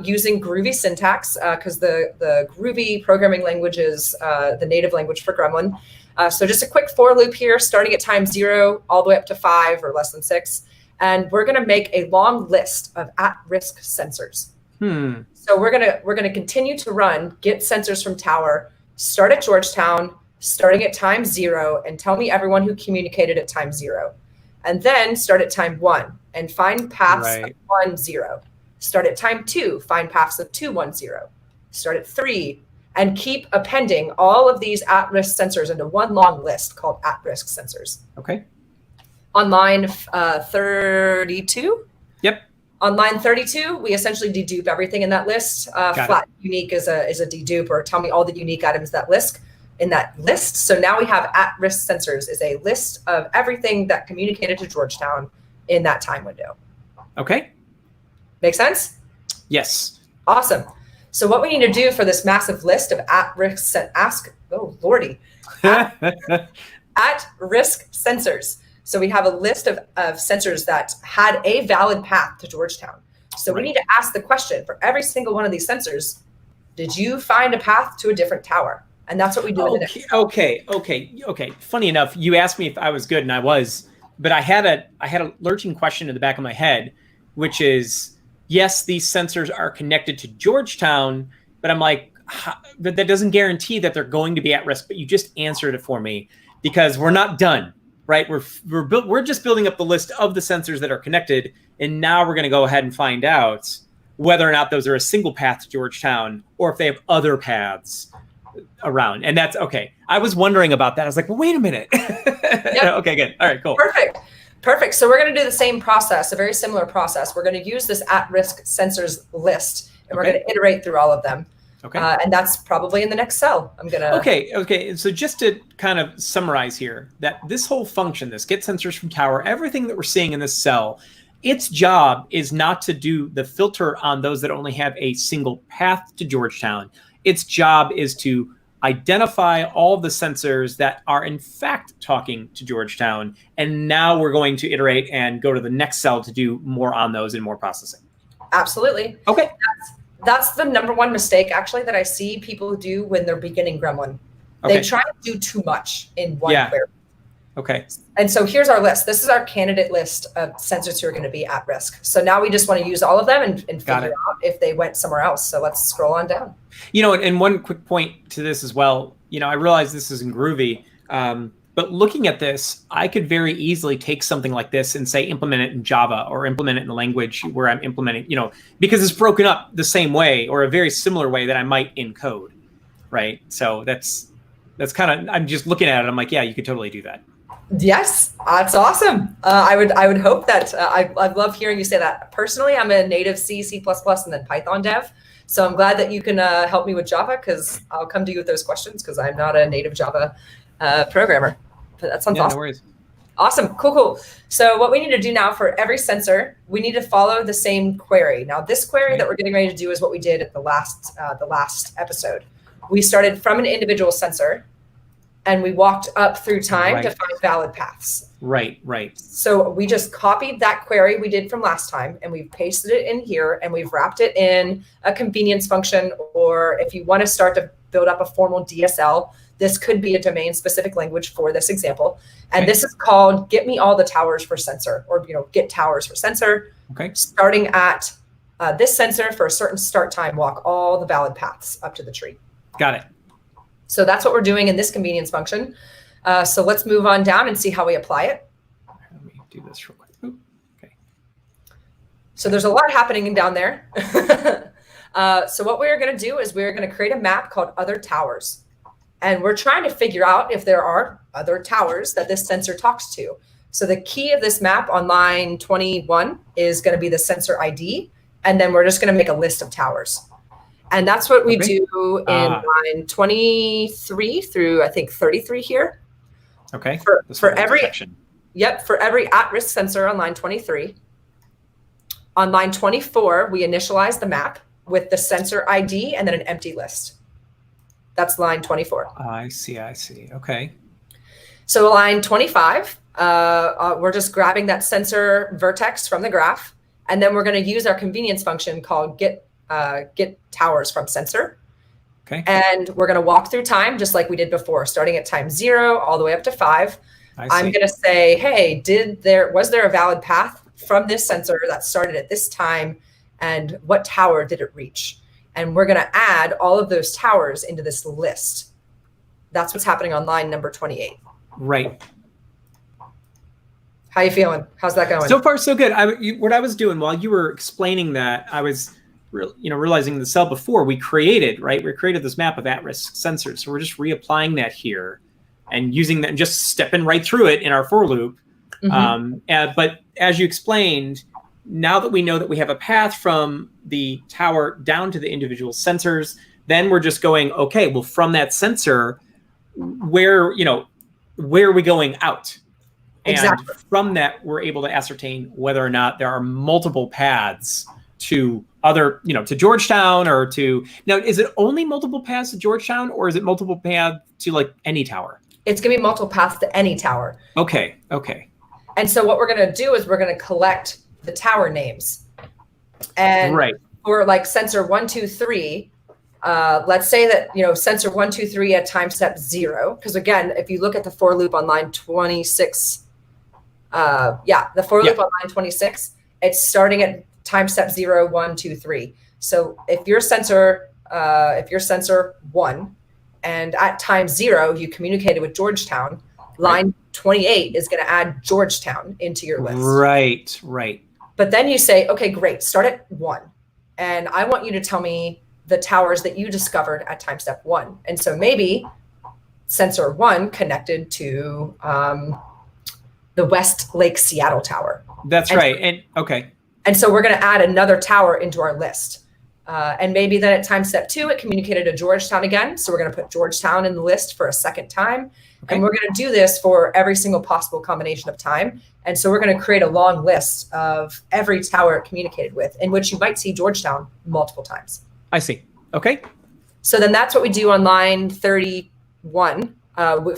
using Groovy syntax, because the Groovy programming language is the native language for Gremlin. So just a quick for loop here, starting at time 0 all the way up to 5 or less than 6. And we're going to make a long list of at-risk sensors. So we're gonna continue to run get sensors from tower, start at Georgetown, starting at time 0, and tell me everyone who communicated at time 0. And then start at time 1 and find paths of 1, 0. Start at time 2, find paths of 2, 1, 0. Start at 3, and keep appending all of these at-risk sensors into one long list called at-risk sensors. Okay. On line 32? Yep. On line 32, we essentially dedupe everything in that list. Flat unique is a dedupe, or tell me all the unique items that list in that list. So now we have at-risk sensors is a list of everything that communicated to Georgetown in that time window. Okay. Make sense? Yes. Awesome. So what we need to do for this massive list of at-risk at-risk sensors. So we have a list of sensors that had a valid path to Georgetown. So we need to ask the question for every single one of these sensors, did you find a path to a different tower? And that's what we do in the next. Okay. Funny enough, you asked me if I was good, and I was, but I had a lurching question in the back of my head, which is, yes, these sensors are connected to Georgetown, but I'm like, but that doesn't guarantee that they're going to be at risk. But you just answered it for me, because we're not done. Right, we're just building up the list of the sensors that are connected, and now we're going to go ahead and find out whether or not those are a single path to Georgetown, or if they have other paths around. And that's okay. I was wondering about that. I was like, well, wait a minute. Okay, good. All right, cool. Perfect. So we're going to do the same process, a very similar process. We're going to use this at-risk sensors list, and we're going to iterate through all of them. Okay. And that's probably in the next cell. I'm going to... Okay. So just to kind of summarize here, that this whole function, this get sensors from tower, everything that we're seeing in this cell, its job is not to do the filter on those that only have a single path to Georgetown. Its job is to identify all the sensors that are in fact talking to Georgetown. And now we're going to iterate and go to the next cell to do more on those and more processing. Absolutely. Okay. That's the number one mistake, actually, that I see people do when they're beginning Gremlin. They try to do too much in one query. Okay. And so here's our list. This is our candidate list of sensors who are going to be at risk. So now we just want to use all of them and figure out if they went somewhere else. So let's scroll on down. And one quick point to this as well. I realize this is in Groovy, but But looking at this, I could very easily take something like this and say implement it in Java or implement it in a language where I'm implementing, because it's broken up the same way or a very similar way that I might in code, right? So that's kind of, I'm just looking at it. I'm like, yeah, you could totally do that. Yes, that's awesome. I would hope that I love hearing you say that. Personally, I'm a native C, C++, and then Python dev. So I'm glad that you can help me with Java, because I'll come to you with those questions because I'm not a native Java programmer. But that sounds awesome. No worries. Awesome. Cool. So what we need to do now for every sensor, we need to follow the same query. Now, this query that we're getting ready to do is what we did at the last episode. We started from an individual sensor, and we walked up through time to find valid paths. Right. So we just copied that query we did from last time, and we've pasted it in here, and we've wrapped it in a convenience function, or if you want to start to build up a formal DSL, this could be a domain-specific language for this example. And this is called get me all the towers for sensor, or get towers for sensor. Okay. Starting at this sensor for a certain start time, walk all the valid paths up to the tree. Got it. So that's what we're doing in this convenience function. So let's move on down and see how we apply it. Let me do this real quick. Ooh, okay. So there's a lot happening down there. So what we're going to do is we're going to create a map called other towers. And we're trying to figure out if there are other towers that this sensor talks to. So the key of this map on line 21 is going to be the sensor ID. And then we're just going to make a list of towers. And that's what we do in line 23 through, I think, 33 here. Okay. For every at-risk sensor on line 23. On line 24, we initialize the map with the sensor ID and then an empty list. That's line 24. I see. Okay. So line 25, we're just grabbing that sensor vertex from the graph, and then we're going to use our convenience function called get towers from sensor. Okay. And we're going to walk through time just like we did before, starting at time 0 all the way up to 5. I'm going to say, hey, was there a valid path from this sensor that started at this time, and what tower did it reach? And we're going to add all of those towers into this list. That's what's happening on line number 28. Right. How you feeling? How's that going? So far, so good. What I was doing while you were explaining that, I was realizing the cell before we created this map of at-risk sensors. So we're just reapplying that here and using that and just stepping right through it in our for loop. Mm-hmm. But as you explained, now that we know that we have a path from the tower down to the individual sensors, then we're just going, okay, well, from that sensor, where are we going out? Exactly. And from that, we're able to ascertain whether or not there are multiple paths to other, to Georgetown or to, now, is it only multiple paths to Georgetown, or is it multiple paths to like any tower? It's going to be multiple paths to any tower. Okay. And so what we're going to do is we're going to collect the tower names. And for like sensor 1, 2, 3, let's say that, sensor 1, 2, 3 at time step 0, because again, if you look at the for loop on line 26, the for loop on line 26, it's starting at time step 0, 1, 2, 3. So if your sensor 1 and at time 0, you communicated with Georgetown, line 28 is going to add Georgetown into your list. Right. But then you say, okay, great, start at 1. And I want you to tell me the towers that you discovered at time step 1. And so maybe sensor 1 connected to the West Lake Seattle tower. That's right. And so we're going to add another tower into our list. And maybe then at time step 2, it communicated to Georgetown again. So we're going to put Georgetown in the list for a second time. Okay. And we're going to do this for every single possible combination of time. And so we're going to create a long list of every tower it communicated with, in which you might see Georgetown multiple times. I see. Okay. So then that's what we do on line 31.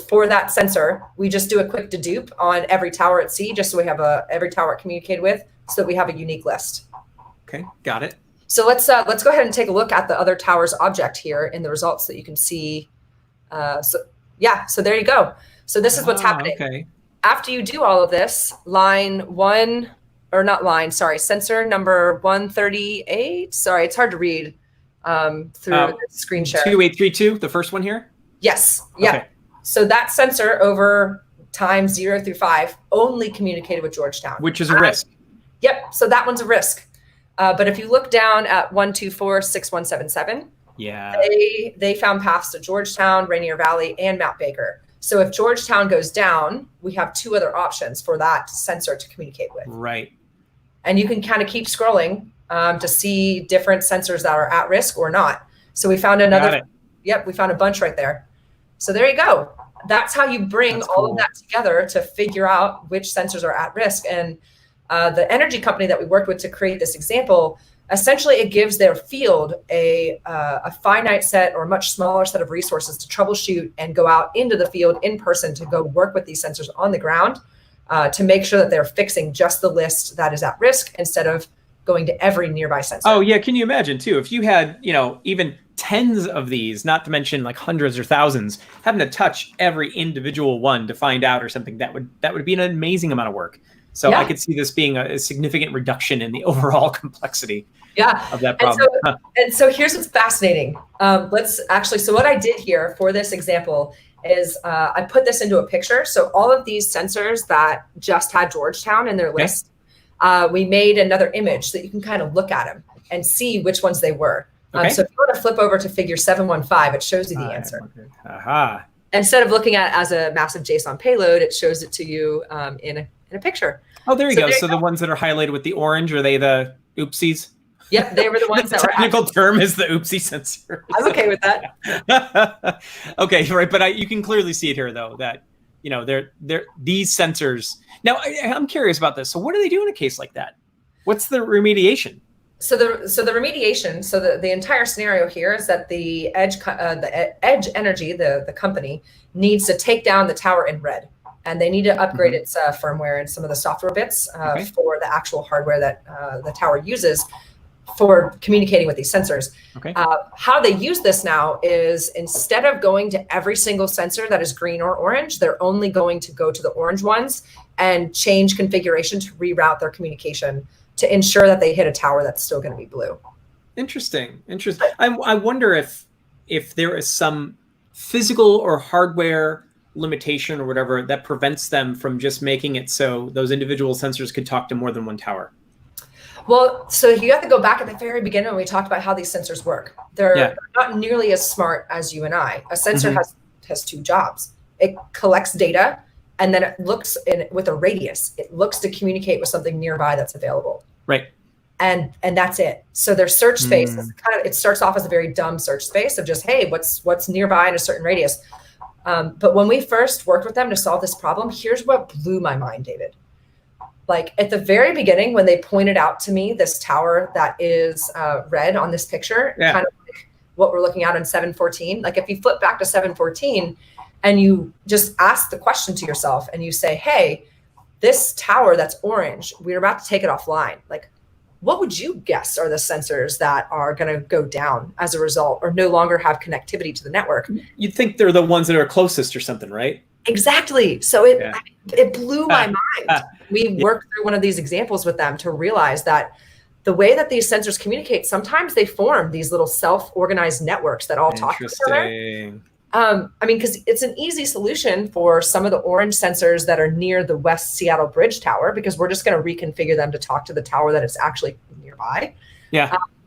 For that sensor, we just do a quick dedupe on every tower at sea, just so we have every tower it communicated with, so that we have a unique list. Okay, got it. So let's go ahead and take a look at the other towers object here in the results that you can see. So there you go. So this is what's happening. Okay. After you do all of this, sensor number 138. Sorry, it's hard to read through the screen share. 2832, the first one here? Yes. Yeah. Okay. So that sensor over times 0 through 5 only communicated with Georgetown. Which is a risk. Yep. So that one's a risk. But if you look down at 1246177, yeah, they found paths to Georgetown, Rainier Valley, and Mount Baker. So if Georgetown goes down, we have 2 other options for that sensor to communicate with. Right. And you can kind of keep scrolling to see different sensors that are at risk or not. So we found another. Yep, we found a bunch right there. So there you go. That's how you bring all of that together to figure out which sensors are at risk. And the energy company that we worked with to create this example, essentially it gives their field a finite set or a much smaller set of resources to troubleshoot and go out into the field in person to go work with these sensors on the ground to make sure that they're fixing just the list that is at risk instead of going to every nearby sensor. Oh yeah, can you imagine too, if you had, even tens of these, not to mention like hundreds or thousands, having to touch every individual one to find out or something, that would be an amazing amount of work. So I could see this being a significant reduction in the overall complexity of that problem. And so here's what's fascinating. So what I did here for this example is I put this into a picture. So all of these sensors that just had Georgetown in their list, we made another image so that you can kind of look at them and see which ones they were. So if you want to flip over to figure 715, it shows you the answer. Instead of looking at it as a massive JSON payload, it shows it to you in a picture. Oh, there you go. So the ones that are highlighted with the orange, are they the oopsies? Yep, they were the ones that were. The technical term is the oopsie sensor. I'm okay with that. Okay, right. But you can clearly see it here, though, that they're these sensors. Now, I'm curious about this. So what do they do in a case like that? What's the remediation? So the remediation. So the entire scenario here is that the Edge Energy, the company, needs to take down the tower in red, and they need to upgrade its firmware and some of the software bits for the actual hardware that the tower uses for communicating with these sensors. How they use this now is instead of going to every single sensor that is green or orange, they're only going to go to the orange ones and change configuration to reroute their communication to ensure that they hit a tower that's still going to be blue. Interesting. I wonder if there is some physical or hardware limitation or whatever that prevents them from just making it so those individual sensors could talk to more than one tower. Well, so you have to go back at the very beginning when we talked about how these sensors work. They're not nearly as smart as you and I. A sensor has 2 jobs. It collects data, and then it looks with a radius. It looks to communicate with something nearby that's available. Right. And that's it. So their search space is it starts off as a very dumb search space of just, hey, what's nearby in a certain radius. But when we first worked with them to solve this problem, here's what blew my mind, David. Like at the very beginning, when they pointed out to me this tower that is red on this picture, kind of like what we're looking at in 714. Like if you flip back to 714 and you just ask the question to yourself and you say, hey, this tower that's orange, we're about to take it offline. Like, what would you guess are the sensors that are going to go down as a result or no longer have connectivity to the network? You'd think they're the ones that are closest or something, right? Exactly. So it blew my mind. We worked through one of these examples with them to realize that the way that these sensors communicate, sometimes they form these little self-organized networks that all talk to each other. Because it's an easy solution for some of the orange sensors that are near the West Seattle Bridge Tower, because we're just going to reconfigure them to talk to the tower that is actually nearby.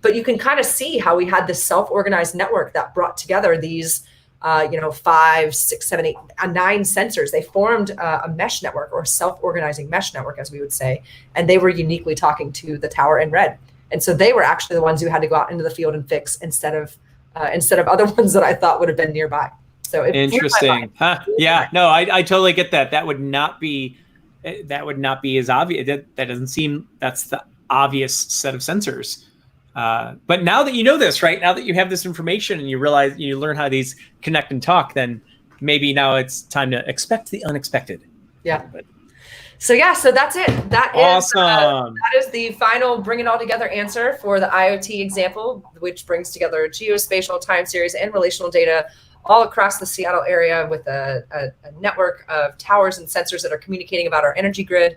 But you can kind of see how we had this self-organized network that brought together these 5, 6, 7, 8, 9 sensors. They formed a mesh network, or a self-organizing mesh network, as we would say, and they were uniquely talking to the tower in red. And so they were actually the ones who had to go out into the field and fix instead of other ones that I thought would have been nearby. So interesting. Yeah, no, I totally get that. That would not be as obvious. That doesn't seem, that's the obvious set of sensors. But now that you know this, right? Now that you have this information and you realize, you learn how these connect and talk, then maybe now it's time to expect the unexpected. Yeah. So that's it. That awesome. Is the final bring it all together answer for the IoT example, which brings together geospatial, time series, and relational data all across the Seattle area with a network of towers and sensors that are communicating about our energy grid.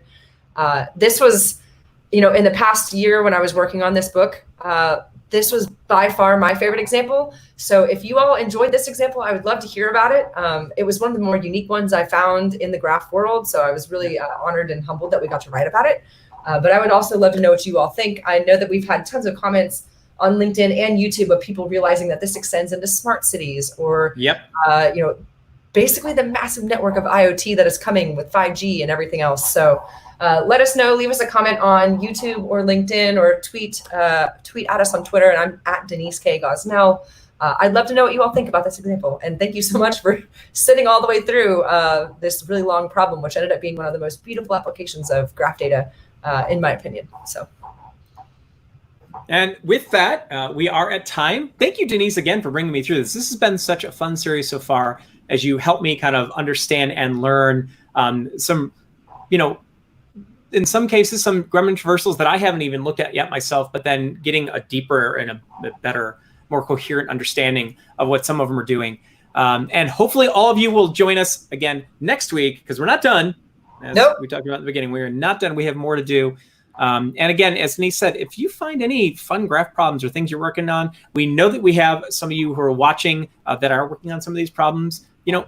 This was, in the past year when I was working on this book, this was by far my favorite example. So if you all enjoyed this example, I would love to hear about it. It was one of the more unique ones I found in the graph world. So I was really honored and humbled that we got to write about it. But I would also love to know what you all think. I know that we've had tons of comments on LinkedIn and YouTube of people realizing that this extends into smart cities or, basically the massive network of IoT that is coming with 5G and everything else. So let us know, leave us a comment on YouTube or LinkedIn or tweet at us on Twitter. And I'm at Denise K. Gosnell. I'd love to know what you all think about this example. And thank you so much for sitting all the way through this really long problem, which ended up being one of the most beautiful applications of graph data, in my opinion. So. And with that, we are at time. Thank you, Denise, again, for bringing me through this. This has been such a fun series so far as you help me kind of understand and learn some, in some cases, some Gremlin traversals that I haven't even looked at yet myself, but then getting a deeper and a better, more coherent understanding of what some of them are doing. And hopefully all of you will join us again next week, because we're not done. As we talked about at the beginning, we are not done. We have more to do. And again, as Denise said, if you find any fun graph problems or things you're working on, we know that we have some of you who are watching that are working on some of these problems.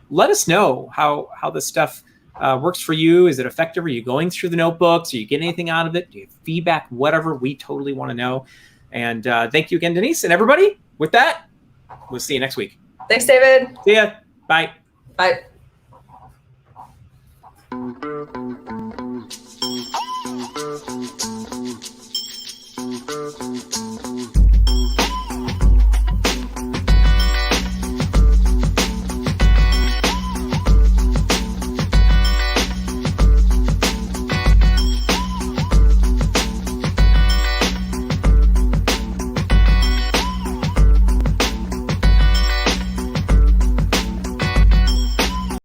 Let us know how this stuff works for you. Is it effective? Are you going through the notebooks? Are you getting anything out of it? Do you have feedback? Whatever. We totally want to know. And thank you again, Denise. And everybody, with that, we'll see you next week. Thanks, David. See ya. Bye. Bye.